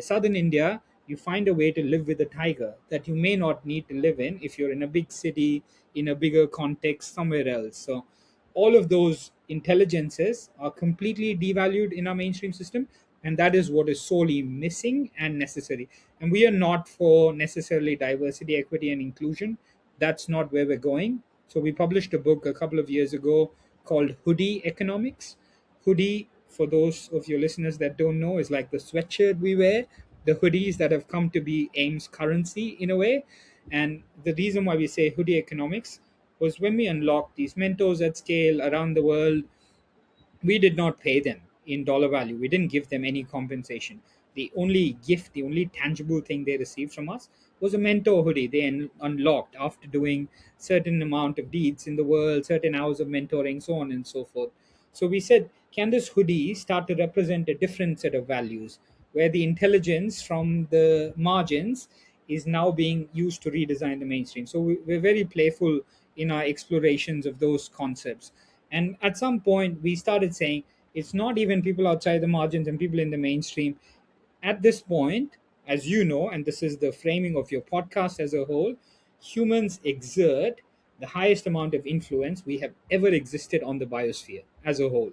Speaker 2: southern India, you find a way to live with a tiger that you may not need to live in if you're in a big city, in a bigger context somewhere else. So all of those intelligences are completely devalued in our mainstream system, and that is what is sorely missing and necessary. And we are not for necessarily diversity, equity, and inclusion. That's not where we're going. So we published a book a couple of years ago called Hoodie Economics. Hoodie, for those of your listeners that don't know, is like the sweatshirt we wear, the hoodies that have come to be AIME's currency in a way. And the reason why we say hoodie economics was when we unlocked these mentors at scale around the world, we did not pay them in dollar value. We didn't give them any compensation. The only gift, the only tangible thing they received from us was a mentor hoodie they unlocked after doing certain amount of deeds in the world, certain hours of mentoring, so on and so forth. So we said, can this hoodie start to represent a different set of values where the intelligence from the margins is now being used to redesign the mainstream? So we're very playful in our explorations of those concepts. And at some point, we started saying it's not even people outside the margins and people in the mainstream. At this point, as you know, and this is the framing of your podcast as a whole, humans exert the highest amount of influence we have ever existed on the biosphere as a whole.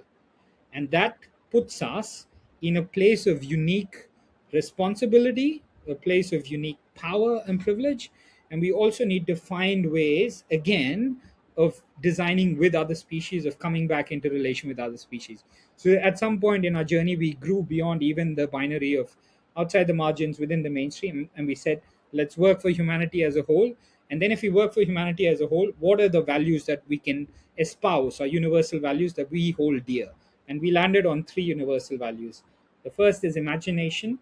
Speaker 2: And that puts us in a place of unique responsibility, a place of unique power and privilege. And we also need to find ways, again, of designing with other species, of coming back into relation with other species. So at some point in our journey, we grew beyond even the binary of outside the margins within the mainstream. And we said, let's work for humanity as a whole. And then, if we work for humanity as a whole, what are the values that we can espouse, or universal values that we hold dear? And we landed on three universal values. The first is imagination,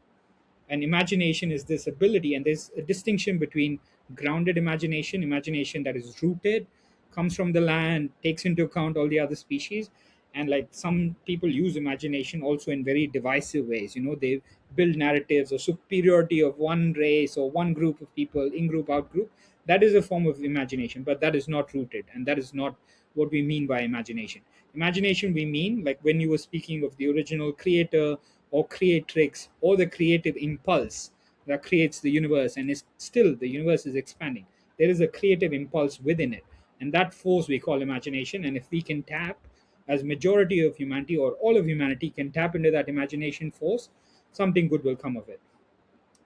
Speaker 2: and imagination is this ability, and there's a distinction between grounded imagination, imagination that is rooted, comes from the land, takes into account all the other species. And like some people use imagination also in very divisive ways. They build narratives of superiority of one race or one group of people, in group, out group. That is a form of imagination, but that is not rooted, and that is not what we mean by imagination. Imagination, we mean, like when you were speaking of the original creator or creatrix or the creative impulse that creates the universe, and is still, the universe is expanding. There is a creative impulse within it, and that force we call imagination. And if we can tap, as majority of humanity or all of humanity can tap into that imagination force, something good will come of it.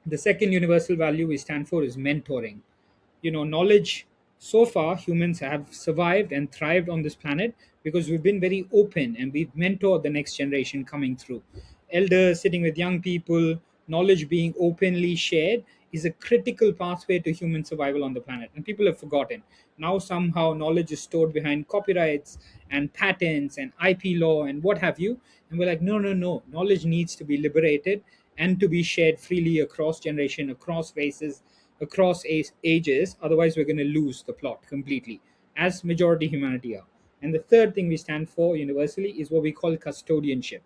Speaker 2: The second universal value we stand for is mentoring. Knowledge. So far, humans have survived and thrived on this planet because we've been very open and we've mentored the next generation coming through. Elders sitting with young people, knowledge being openly shared is a critical pathway to human survival on the planet, and people have forgotten. Now somehow knowledge is stored behind copyrights and patents and IP law and what have you, and we're like, no, no, no, knowledge needs to be liberated and to be shared freely across generation, across races, across ages. Otherwise we're going to lose the plot completely, as majority humanity are. And the third thing we stand for universally is what we call custodianship.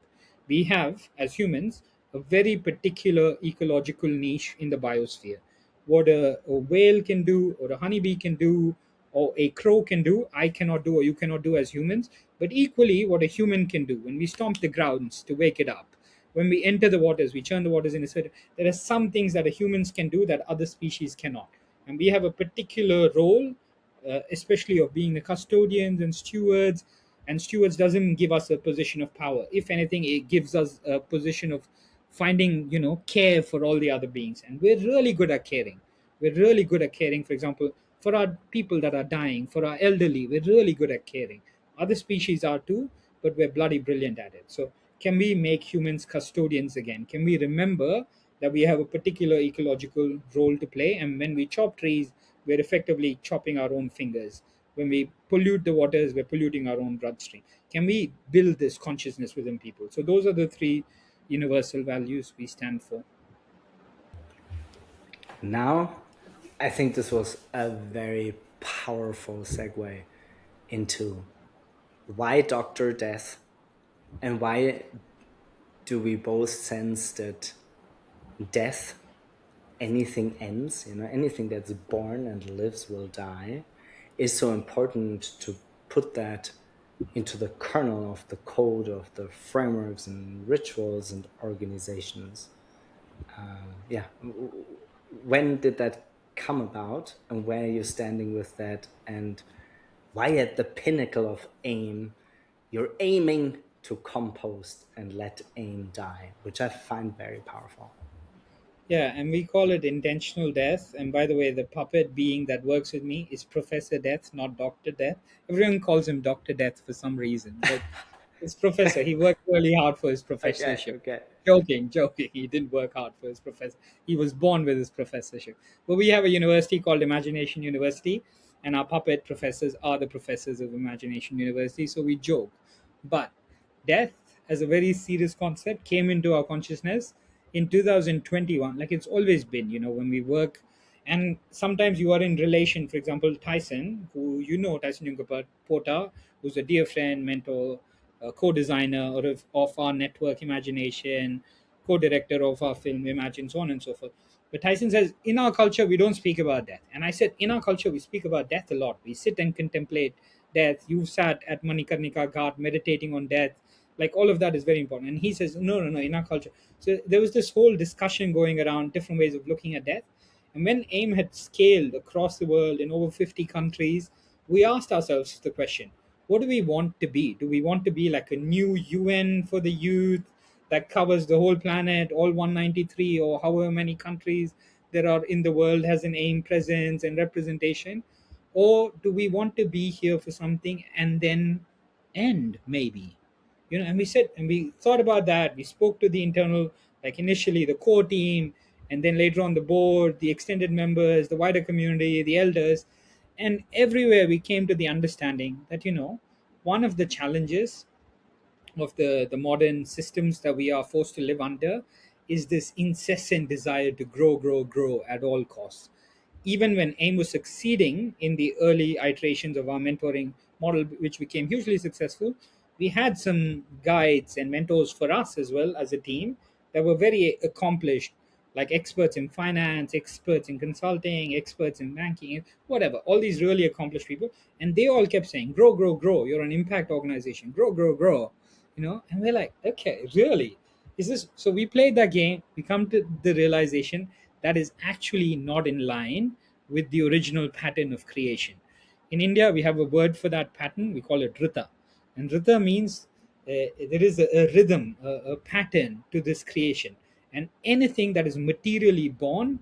Speaker 2: We have, as humans, a very particular ecological niche in the biosphere. What a whale can do, or a honeybee can do, or a crow can do, I cannot do, or you cannot do as humans. But equally, what a human can do, when we stomp the grounds to wake it up, when we enter the waters, we churn the waters in a certain. There are some things that humans can do that other species cannot, and we have a particular role, especially of being the custodians and stewards. And stewards doesn't give us a position of power. If anything, it gives us a position of finding, care for all the other beings, and we're really good at caring. We're really good at caring. For example, for our people that are dying, for our elderly, we're really good at caring. Other species are too, but we're bloody brilliant at it. So can we make humans custodians again? Can we remember that we have a particular ecological role to play? And when we chop trees, we're effectively chopping our own fingers. When we pollute the waters, we're polluting our own bloodstream. Can we build this consciousness within people? So those are the three universal values we stand for.
Speaker 1: Now, I think this was a very powerful segue into why Doctor Death, and why do we both sense that death, anything ends, anything that's born and lives will die, is so important to put that into the kernel of the code of the frameworks and rituals and organizations. Yeah, when did that come about, and where are you standing with that, and why at the pinnacle of AIME you're aiming to compost and let AIME die, which I find very powerful.
Speaker 2: Yeah, and we call it intentional death. And by the way, the puppet being that works with me is Professor Death, not Doctor Death. Everyone calls him Doctor Death for some reason, but it's Professor. He worked really hard for his
Speaker 1: Okay,
Speaker 2: professorship.
Speaker 1: okay.
Speaker 2: Joking, joking. He didn't work hard for his professor. He was born with his professorship. But we have a university called Imagination University, and our puppet professors are the professors of Imagination University. So we joke. But death, as a very serious concept, came into our consciousness in 2021. Like it's always been, when we work. And sometimes you are in relation, for example, Tyson, who Tyson Yunkapat Pota, who's a dear friend, mentor, co-designer of our network Imagination, co-director of our film Imagine, so on and so forth. But Tyson says, in our culture, we don't speak about death. And I said, in our culture, we speak about death a lot. We sit and contemplate death. You sat at Manikarnika Ghat meditating on death. Like all of that is very important. And he says, no, no, no, in our culture. So there was this whole discussion going around different ways of looking at death. And when AIM had scaled across the world in over 50 countries, we asked ourselves the question, what do we want to be? Do we want to be like a new UN for the youth that covers the whole planet, all 193 or however many countries there are in the world has an AIM presence and representation? Or do we want to be here for something and then end, maybe? And we said, and we thought about that. We spoke to the internal, like initially the core team, and then later on the board, the extended members, the wider community, the elders. And everywhere we came to the understanding that, one of the challenges of the modern systems that we are forced to live under is this incessant desire to grow, grow, grow at all costs. Even when AIM was succeeding in the early iterations of our mentoring model, which became hugely successful, we had some guides and mentors for us as well as a team that were very accomplished, like experts in finance, experts in consulting, experts in banking, whatever, all these really accomplished people. And they all kept saying, grow, grow, grow. You're an impact organization. Grow, grow, grow. And we're like, okay, really? Is this so? We played that game, we come to the realization that is actually not in line with the original pattern of creation. In India, we have a word for that pattern, we call it Rita. And Rita means there is a rhythm, a pattern to this creation. And anything that is materially born,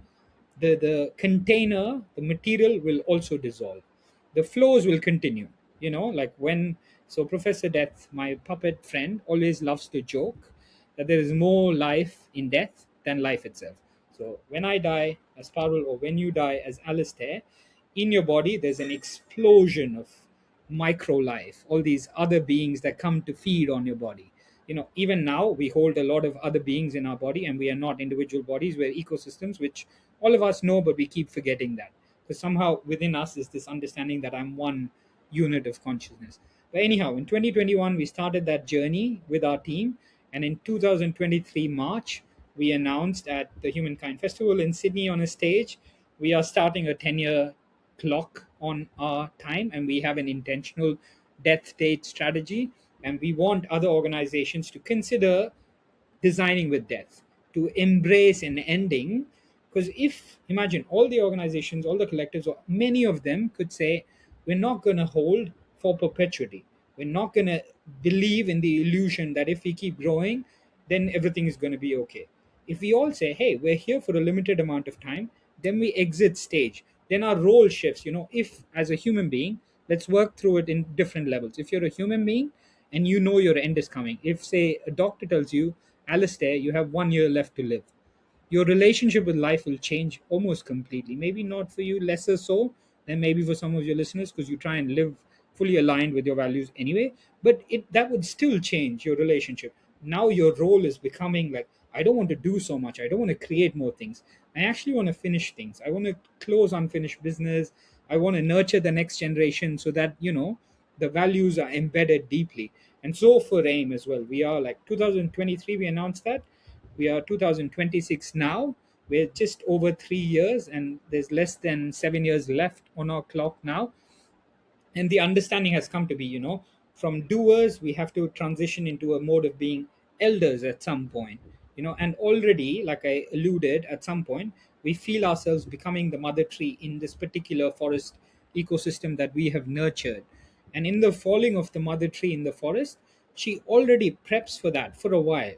Speaker 2: the container, the material will also dissolve. The flows will continue. Like when so Professor Death, my puppet friend, always loves to joke that there is more life in death than life itself. So when I die as Parul, or when you die as Alistair, in your body there's an explosion of micro life, all these other beings that come to feed on your body. Even now we hold a lot of other beings in our body, and we are not individual bodies, we're ecosystems, which all of us know, but we keep forgetting that, because somehow within us is this understanding that I'm one unit of consciousness. But anyhow, in 2021 we started that journey with our team, and in 2023 March we announced at the Humankind Festival in Sydney on a stage, we are starting a 10-year clock on our time, and we have an intentional death date strategy, and we want other organizations to consider designing with death, to embrace an ending. Because if, imagine, all the organizations, all the collectives, or many of them could say, we're not going to hold for perpetuity. We're not going to believe in the illusion that if we keep growing, then everything is going to be okay. If we all say, hey, we're here for a limited amount of time, then we exit stage. Then our role shifts. If as a human being, let's work through it in different levels. If you're a human being and you know your end is coming, if, say, a doctor tells you, Alistair, you have 1 year left to live, your relationship with life will change almost completely. Maybe not for you, lesser so than maybe for some of your listeners, because you try and live fully aligned with your values anyway. But that would still change your relationship. Now your role is becoming like, I don't want to do so much. I don't want to create more things. I actually want to finish things. I want to close unfinished business. I want to nurture the next generation so that, the values are embedded deeply. And so for AIM as well, we are like 2023, we announced that We are 2026 now. We're just over 3 years, and there's less than 7 years left on our clock now. And the understanding has come to be, from doers we have to transition into a mode of being elders at some point. And already, like I alluded, at some point we feel ourselves becoming the mother tree in this particular forest ecosystem that we have nurtured. And in the falling of the mother tree in the forest, she already preps for that for a while.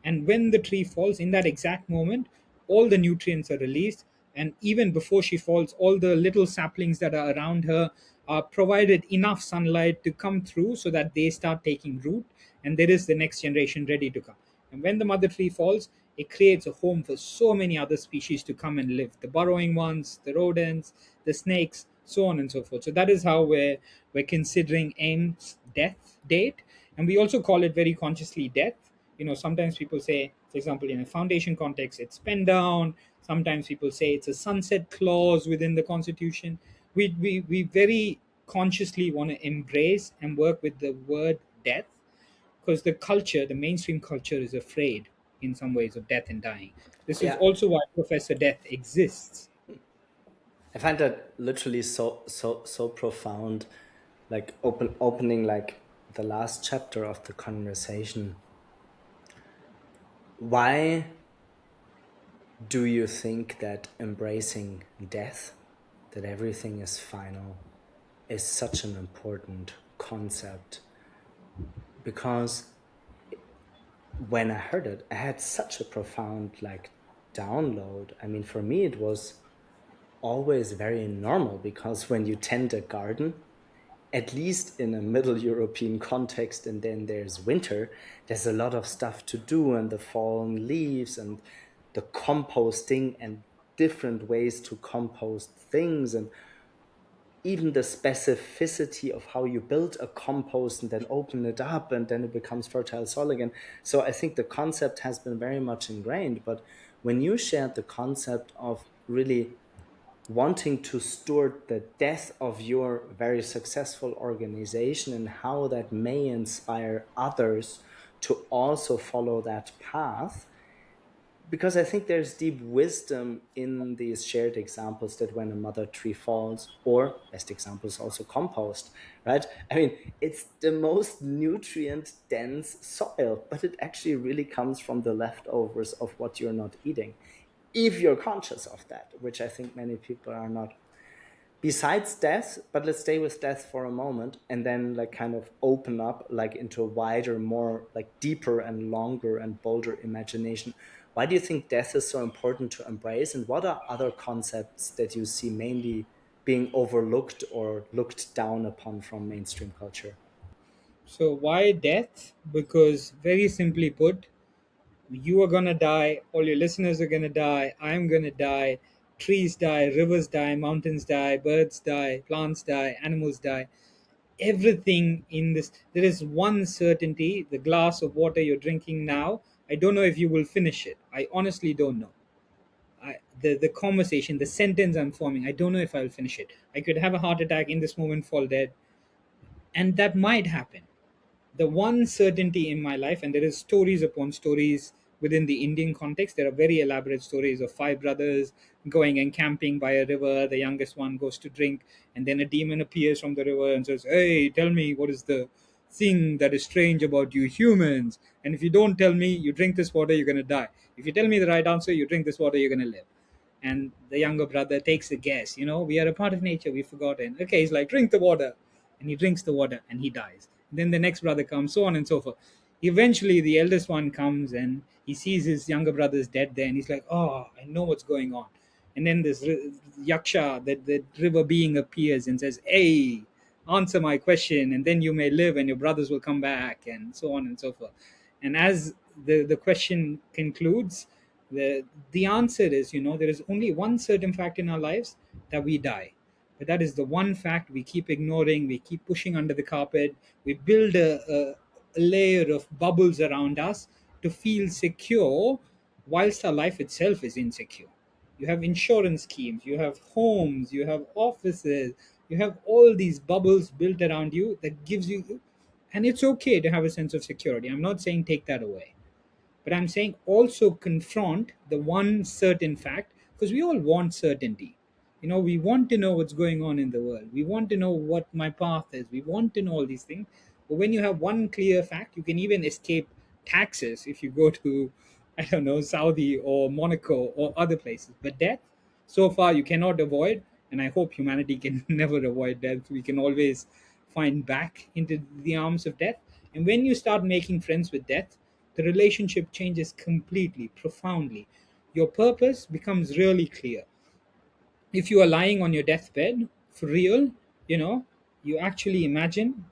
Speaker 2: And when the tree falls, in that exact moment, all the nutrients are released. And even before she falls, all the little saplings that are around her are provided enough sunlight to come through so that they start taking root, and there is the next generation ready to come. And when the mother tree falls, it creates a home for so many other species to come and live, the burrowing ones, the rodents, the snakes, so on and so forth. So that is how we're considering AIME's death date. And we also call it very consciously death. Sometimes people say, for example, in a foundation context, it's pen down. Sometimes people say it's a sunset clause within the constitution. We very consciously want to embrace and work with the word death, because the mainstream culture is afraid in some ways of death and dying. This is
Speaker 1: Yeah,
Speaker 2: also why Professor Death exists.
Speaker 1: I find that literally so profound, like opening like the last chapter of the conversation. Why do you think that embracing death, that everything is final, is such an important concept? Because when I heard it, I had such a profound like download. I mean, for me, it was always very normal, because when you tend a garden, at least in a Middle European context, and then there's winter, there's a lot of stuff to do, and the fallen leaves and the composting and different ways to compost things, and even the specificity of how you build a compost and then open it up and then it becomes fertile soil again. So I think the concept has been very much ingrained. But when you shared the concept of really wanting to steward the death of your very successful organization and how that may inspire others to also follow that path, because I think there's deep wisdom in these shared examples, that when a mother tree falls, or best example is also compost, right? I mean, it's the most nutrient dense soil, but it actually really comes from the leftovers of what you're not eating. If you're conscious of that, which I think many people are not. Besides death, but let's stay with death for a moment, and then like kind of open up like into a wider, more like deeper and longer and bolder imagination. Why do you think death is so important to embrace, and what are other concepts that you see mainly being overlooked or looked down upon from mainstream culture?
Speaker 2: So why death? Because, very simply put, you are gonna die, all your listeners are gonna die, I'm gonna die, trees die, rivers die, mountains die, birds die, plants die, animals die. Everything in this, there is one certainty: the glass of water you're drinking now, I don't know if you will finish it. I honestly don't know. The conversation, the sentence I'm forming, I don't know if I'll finish it. I could have a heart attack in this moment, fall dead, and that might happen. The one certainty in my life, and there is stories upon stories within the Indian context. There are very elaborate stories of five brothers going and camping by a river. The youngest one goes to drink, and then a demon appears from the river and says, "Hey, tell me, what is the thing that is strange about you humans? And if you don't tell me, you drink this water, you're going to die. If you tell me the right answer, you drink this water, you're going to live." And the younger brother takes a guess. We are a part of nature, we've forgotten. Okay, he's like, "Drink the water." And he drinks the water and he dies. Then the next brother comes, so on and so forth. Eventually, the eldest one comes and he sees his younger brother's dead there, and he's like, "Oh, I know what's going on." And then this yaksha, the river being, appears and says, "Hey, answer my question, and then you may live, and your brothers will come back," and so on and so forth. And as the question concludes, the answer is, there is only one certain fact in our lives, that we die. But that is the one fact we keep ignoring, we keep pushing under the carpet. We build a layer of bubbles around us to feel secure, whilst our life itself is insecure. You have insurance schemes, you have homes, you have offices, you have all these bubbles built around you that gives you, and it's okay to have a sense of security. I'm not saying take that away, But I'm saying also confront the one certain fact, because we all want certainty. We want to know what's going on in the world. We want to know what my path is. We want to know all these things. But when you have one clear fact, you can even escape taxes if you go to, I don't know, Saudi or Monaco or other places. But death, so far, you cannot avoid. And I hope humanity can never avoid death. We can always find back into the arms of death. And when you start making friends with death, the relationship changes completely, profoundly. Your purpose becomes really clear. If you are lying on your deathbed for real, you know, you actually imagine,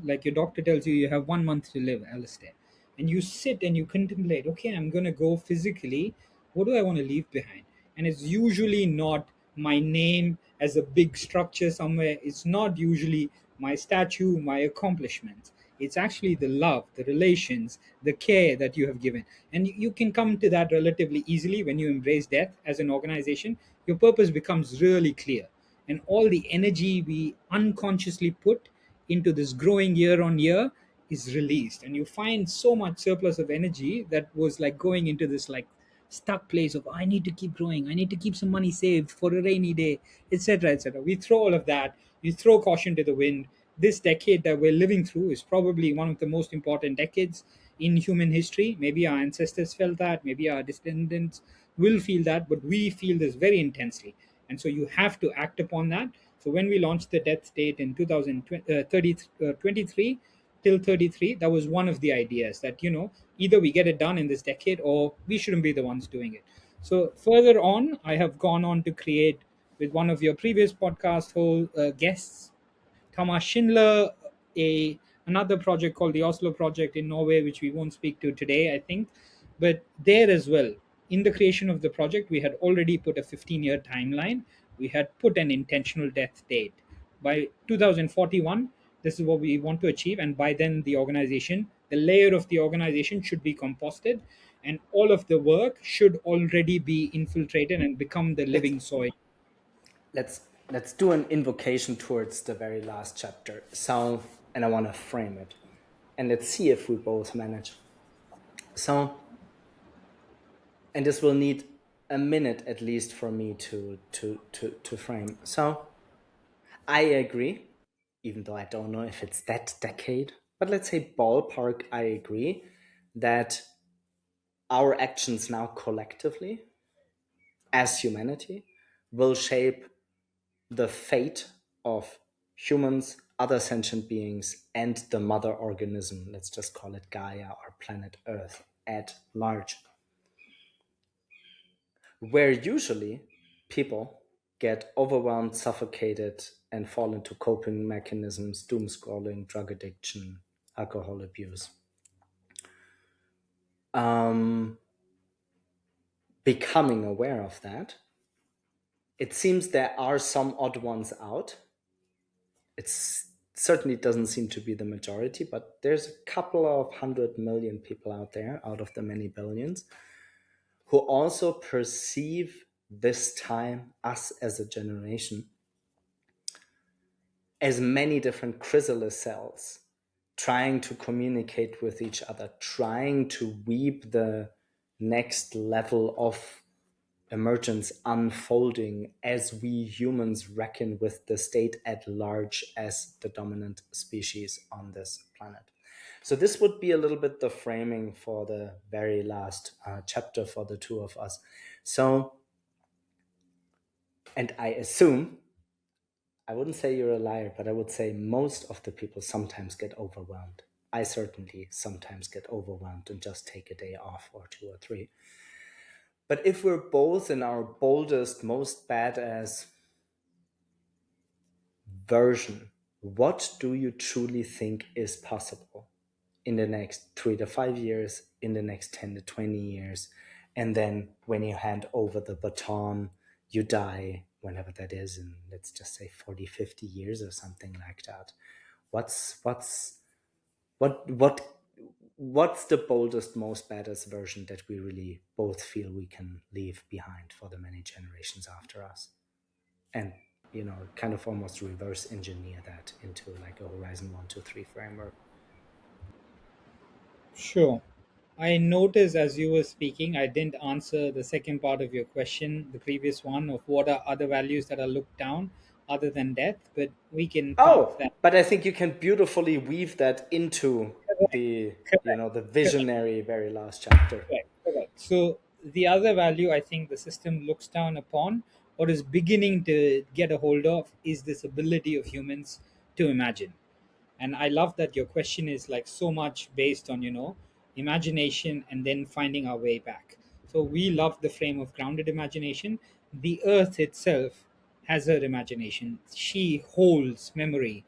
Speaker 2: like your doctor tells you, you have 1 month to live, Alistair, and you sit and you contemplate, okay, I'm going to go physically. What do I want to leave behind? And it's usually not my name as a big structure somewhere. It's not usually my statue, my accomplishments. It's actually the love, the relations, the care that you have given. And you can come to that relatively easily when you embrace death as an organization. Your purpose becomes really clear. And all the energy we unconsciously put into this growing year on year is released, and you find so much surplus of energy that was like going into this like stuck place of, I need to keep growing, I need to keep some money saved for a rainy day, etc., etc. We throw all of that, you throw caution to the wind. This decade that we're living through is probably one of the most important decades in human history. Maybe our ancestors felt that, maybe our descendants will feel that, but we feel this very intensely. And so you have to act upon that. So when we launched the death state in 2023 till 33, that was one of the ideas that, either we get it done in this decade or we shouldn't be the ones doing it. So further on, I have gone on to create, with one of your previous podcast whole guests, Thomas Schindler, a another project called the Oslo Project in Norway, which we won't speak to today, I think. But there as well, in the creation of the project, we had already put a 15-year timeline. We had put an intentional death date. By 2041, this is what we want to achieve. And by then, the layer of the organization should be composted, and all of the work should already be infiltrated and become the
Speaker 1: let's
Speaker 2: living soil.
Speaker 1: let's do an invocation towards the very last chapter. So, and I want to frame it, and let's see if we both manage. So, and this will need a minute at least for me to frame. So, I agree, even though I don't know if it's that decade, but let's say ballpark, I agree that our actions now collectively as humanity will shape the fate of humans, other sentient beings, and the mother organism, let's just call it Gaia or planet Earth at large. Where usually people get overwhelmed, suffocated, and fall into coping mechanisms, doom scrolling, drug addiction, alcohol abuse. Becoming aware of that, it seems there are some odd ones out. It certainly doesn't seem to be the majority, but there's a couple of 100 million people out there out of the many billions who also perceive this time, us as a generation, as many different chrysalis cells trying to communicate with each other, trying to weave the next level of emergence unfolding as we humans reckon with the state at large as the dominant species on this planet. So this would be a little bit the framing for the very last chapter for the two of us. So, and I assume, I wouldn't say you're a liar, but I would say most of the people sometimes get overwhelmed. I certainly sometimes get overwhelmed and just take a day off or two or three. But if we're both in our boldest, most badass version, what do you truly think is possible in the next 3 to 5 years, in the next 10 to 20 years? And then when you hand over the baton, you die, whenever that is, in let's just say 40, 50 years or something like that. What's what what's the boldest, most badass version that we really both feel we can leave behind for the many generations after us? And kind of almost reverse engineer that into like a Horizon 1, 2, 3 framework.
Speaker 2: Sure. I noticed as you were speaking, I didn't answer the second part of your question, the previous one of what are other values that are looked down other than death, but we can park
Speaker 1: Oh,
Speaker 2: that.
Speaker 1: but I think you can beautifully weave that into
Speaker 2: Correct,
Speaker 1: the,
Speaker 2: correct,
Speaker 1: the
Speaker 2: correct,
Speaker 1: visionary very last chapter.
Speaker 2: correct, correct. So the other value I think the system looks down upon or is beginning to get a hold of is this ability of humans to imagine. And I love that your question is like so much based on imagination and then finding our way back. So we love the frame of grounded imagination. The earth itself has her imagination. She holds memory.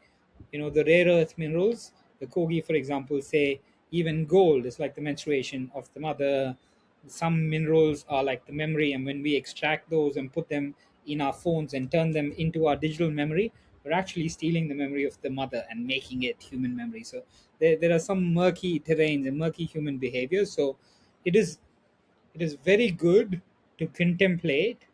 Speaker 2: The rare earth minerals, the kogi for example, say even gold is like the menstruation of the mother. Some minerals are like the memory, and when we extract those and put them in our phones and turn them into our digital memory, we're actually stealing the memory of the mother and making it human memory. So there are some murky terrains and murky human behaviors. So it is it is very good to contemplate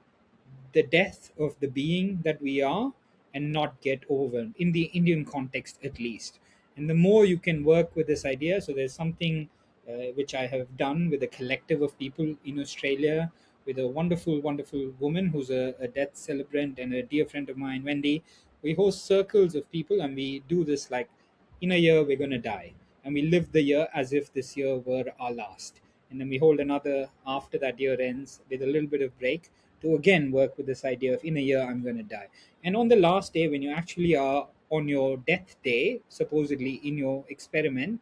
Speaker 2: the death of the being that we are and not get overwhelmed in the Indian context at least. And the more you can work with this idea, so there's something which I have done with a collective of people in Australia with a wonderful, wonderful woman who's a death celebrant and a dear friend of mine, Wendy. We host circles of people and we do this like in a year we're going to die, and we live the year as if this year were our last, and then we hold another after that year ends with a little bit of break to again work with this idea of in a year I'm going to die. And on the last day, when you actually are on your death day, supposedly in your experiment,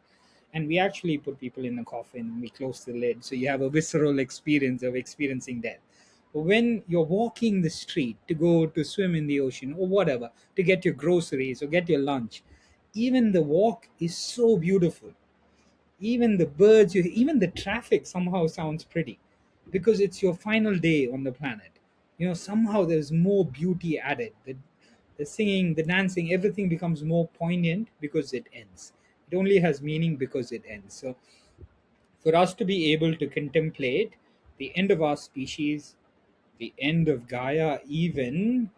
Speaker 2: and we actually put people in a coffin and we close the lid, so you have a visceral experience of experiencing death. But when you're walking the street to go to swim in the ocean or whatever, to get your groceries or get your lunch, even the walk is so beautiful. Even the birds, even the traffic somehow sounds pretty because it's your final day on the planet. Somehow there's more beauty added. The singing, the dancing, everything becomes more poignant because it ends. It only has meaning because it ends. So for us to be able to contemplate the end of our species, the end of Gaia, even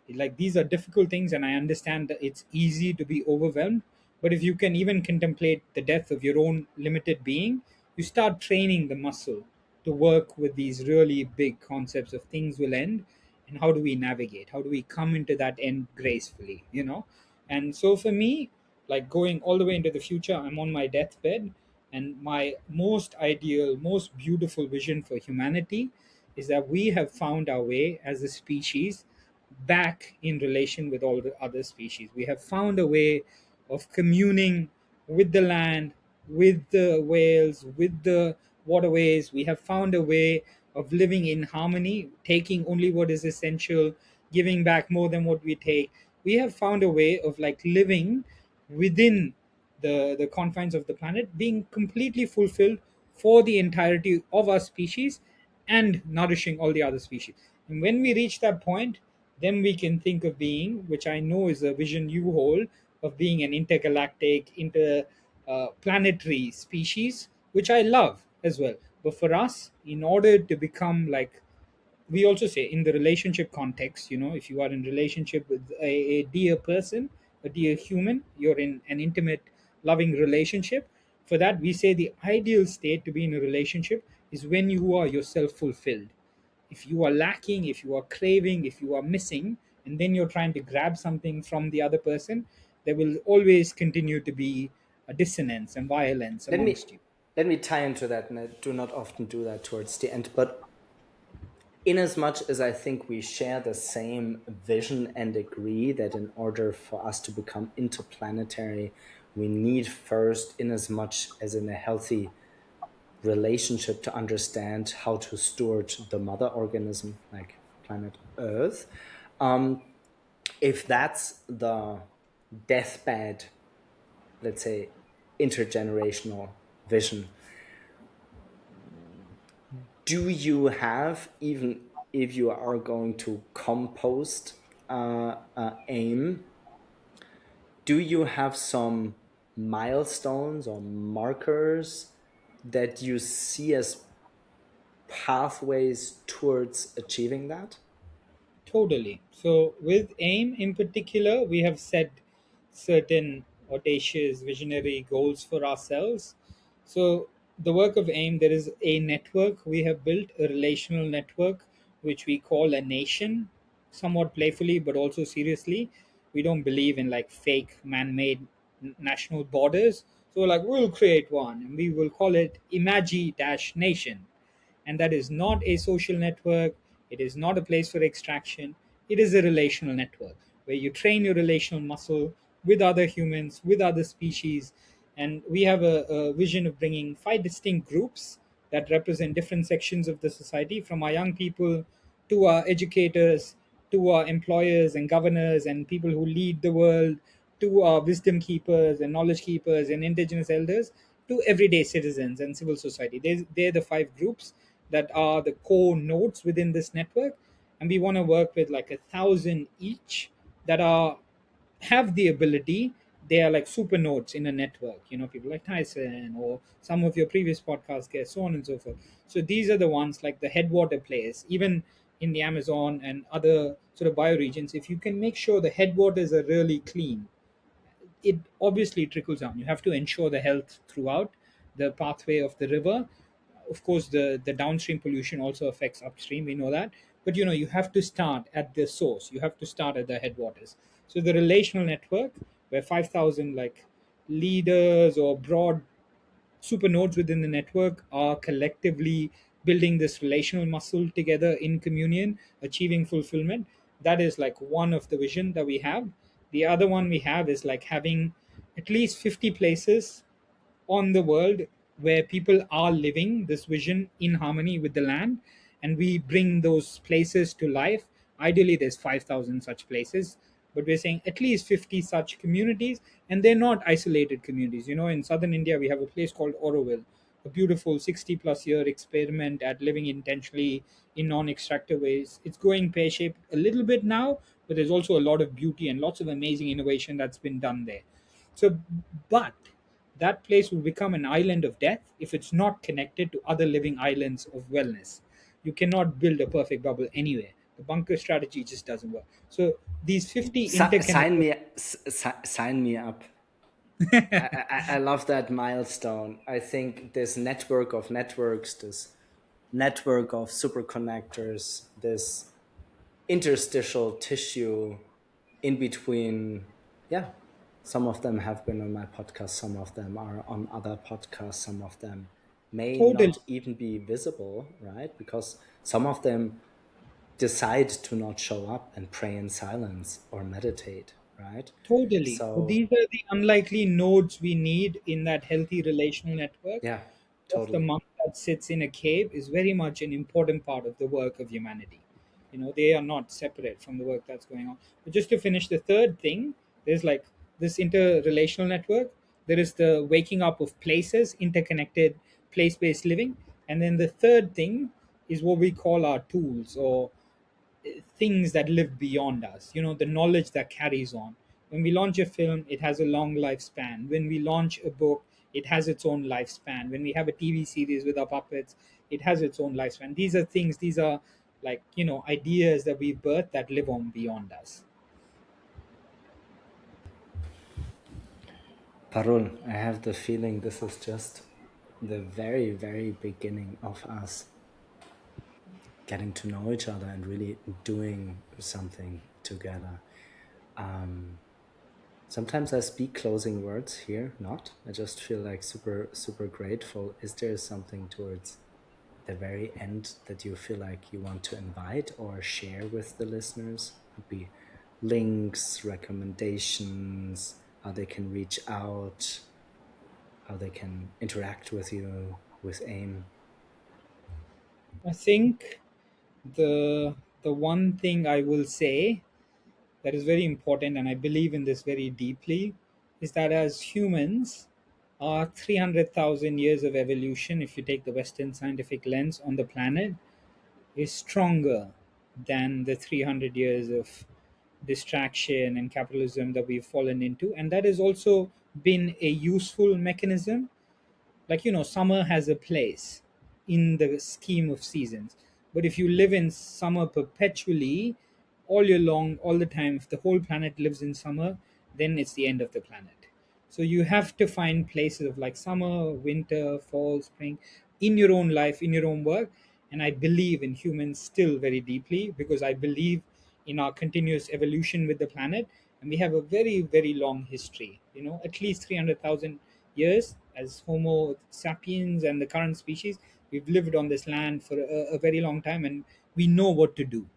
Speaker 2: like these are difficult things, and I understand that it's easy to be overwhelmed. But if you can even contemplate the death of your own limited being, you start training the muscle to work with these really big concepts of things will end and how do we navigate, how do we come into that end gracefully. And so for me, like going all the way into the future, I'm on my deathbed, and my most ideal, most beautiful vision for humanity is that we have found our way as a species back in relation with all the other species. We have found a way of communing with the land, with the whales, with the waterways. We have found a way of living in harmony, taking only what is essential, giving back more than what we take. We have found a way of like living within the confines of the planet, being completely fulfilled for the entirety of our species and nourishing all the other species. And when we reach that point, then we can think of being, which I know is a vision you hold, of being an intergalactic, interplanetary species, which I love as well. But for us, in order to become like, we also say in the relationship context, if you are in relationship with a dear person, a dear human, you're in an intimate loving relationship. For that, we say the ideal state to be in a relationship is when you are yourself fulfilled. If you are lacking, if you are craving, if you are missing, and then you're trying to grab something from the other person, there will always continue to be a dissonance and violence
Speaker 1: Let me
Speaker 2: amongst you.
Speaker 1: let me tie into that, and I do not often do that towards the end, but in as much as I think we share the same vision and agree that in order for us to become interplanetary, we need first, in as much as in a healthy relationship, to understand how to steward the mother organism, like planet Earth. Um, if that's the deathbed, let's say, intergenerational vision, do you have, even if you are going to compost AIME, do you have some milestones or markers that you see as pathways towards achieving that?
Speaker 2: Totally. So, with AIM in particular, we have set certain audacious, visionary goals for ourselves. So, the work of AIM, there is a network we have built, a relational network, which we call a nation, somewhat playfully but also seriously. We don't believe in like fake man made national borders. So, like, we'll create one and we will call it Imagi Nation. And that is not a social network, it is not a place for extraction, it is a relational network where you train your relational muscle with other humans, with other species. And we have a vision of bringing five distinct groups that represent different sections of the society, from our young people to our educators to our employers and governors and people who lead the world, to our wisdom keepers and knowledge keepers and indigenous elders, to everyday citizens and civil society. They're the five groups that are the core nodes within this network. And we want to work with like 1,000 each that are have the ability. They are like super nodes in a network, people like Tyson or some of your previous podcast guests, so on and so forth. So these are the ones like the headwater players, even in the Amazon and other sort of bioregions. If you can make sure the headwaters are really clean, it obviously trickles down. You have to ensure the health throughout the pathway of the river. Of course, the downstream pollution also affects upstream. We know that, but you have to start at the source. You have to start at the headwaters. So the relational network, where 5,000 like leaders or broad supernodes within the network are collectively building this relational muscle together in communion, achieving fulfillment. That is like one of the vision that we have. The other one we have is like having at least 50 places on the world where people are living this vision in harmony with the land, and we bring those places to life. Ideally there's 5,000 such places, but we're saying at least 50 such communities. And they're not isolated communities. In southern India we have a place called Oroville, a beautiful 60 plus year experiment at living intentionally in non-extractive ways. It's going pear-shaped a little bit now, but there's also a lot of beauty and lots of amazing innovation that's been done there. So, but that place will become an island of death if it's not connected to other living islands of wellness. You cannot build a perfect bubble anywhere. The bunker strategy just doesn't work. So these 50
Speaker 1: Sign
Speaker 2: interconnected.
Speaker 1: me, sign me up. I love that milestone. I think this network of networks, this network of superconnectors, this interstitial tissue in between. Yeah, some of them have been on my podcast, some of them are on other podcasts, some of them may
Speaker 2: Totally.
Speaker 1: not even be visible, right? Because some of them decide to not show up and pray in silence or meditate, right?
Speaker 2: Totally. But
Speaker 1: So,
Speaker 2: these are the unlikely nodes we need in that healthy relational network.
Speaker 1: yeah,
Speaker 2: Just the
Speaker 1: totally.
Speaker 2: monk that sits in a cave is very much an important part of the work of humanity. They are not separate from the work that's going on. But just to finish the third thing, there's like this interrelational network. There is the waking up of places, interconnected place based living. And then the third thing is what we call our tools, or things that live beyond us, the knowledge that carries on. When we launch a film, it has a long lifespan. When we launch a book, it has its own lifespan. When we have a TV series with our puppets, it has its own lifespan. These are like, ideas that we birth that live on beyond us.
Speaker 1: Parul, I have the feeling this is just the very, very beginning of us getting to know each other and really doing something together. Um, Sometimes I speak closing words here, not. I just feel like super, super grateful. Is there something towards the very end that you feel like you want to invite or share with the listeners? Could be links, recommendations, how they can reach out, how they can interact with you, with AIM.
Speaker 2: I think the one thing I will say that is very important, and I believe in this very deeply, is that as humans, our 300,000 years of evolution, if you take the Western scientific lens on the planet, is stronger than the 300 years of distraction and capitalism that we've fallen into. And that has also been a useful mechanism. Like, summer has a place in the scheme of seasons, but if you live in summer perpetually, all year long, all the time, if the whole planet lives in summer, then it's the end of the planet. So you have to find places of like summer, winter, fall, spring in your own life, in your own work. And I believe in humans still very deeply, because I believe in our continuous evolution with the planet. And we have a very, very long history, at least 300,000 years as Homo sapiens and the current species. We've lived on this land for a very long time, and we know what to do.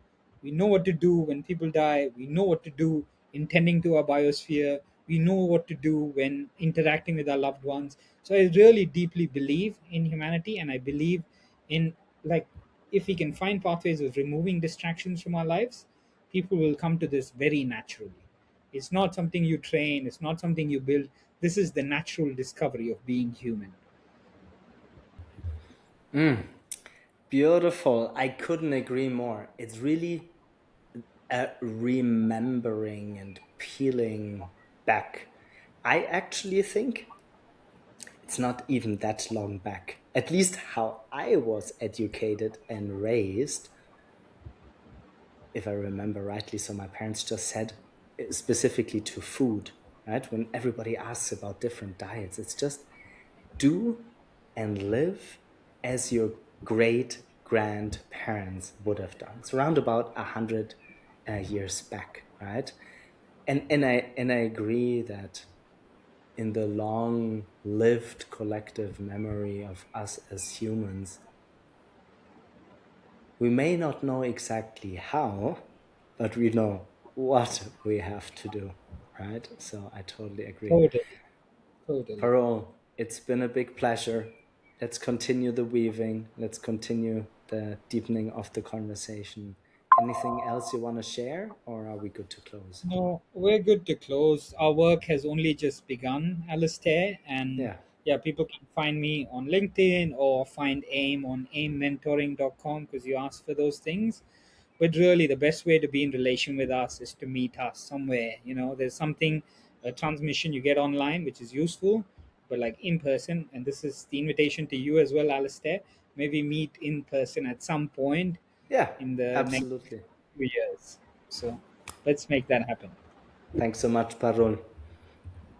Speaker 2: We know what to do when people die. We know what to do in tending to our biosphere. We know what to do when interacting with our loved ones. So I really deeply believe in humanity, and I believe in, like, if we can find pathways of removing distractions from our lives, people will come to this very naturally. It's not something you train, it's not something you build. This is the natural discovery of being human.
Speaker 1: Beautiful. I couldn't agree more. It's really remembering and peeling back. I actually think it's not even that long back. At least how I was educated and raised, if I remember rightly. So my parents just said, specifically to food, right? When everybody asks about different diets, it's just do and live as your great grandparents would have done. It's around about 100 years back, right? And I agree that in the long lived collective memory of us as humans, we may not know exactly how, but we know what we have to do, right? So I totally agree.
Speaker 2: Totally, totally.
Speaker 1: Parul, it's been a big pleasure. Let's continue the weaving. Let's continue the deepening of the conversation. Anything else you want to share, or are we good to close?
Speaker 2: No, we're good to close. Our work has only just begun, Alistair. And
Speaker 1: Yeah.
Speaker 2: yeah, people can find me on LinkedIn or find AIM on aimmentoring.com, because you asked for those things. But really, the best way to be in relation with us is to meet us somewhere. There's something, a transmission you get online, which is useful, but like in person. And this is the invitation to you as well, Alistair. Maybe meet in person at some point
Speaker 1: Yeah,
Speaker 2: in the next
Speaker 1: absolutely.
Speaker 2: few years. So let's make that happen.
Speaker 1: Thanks so much, Parul.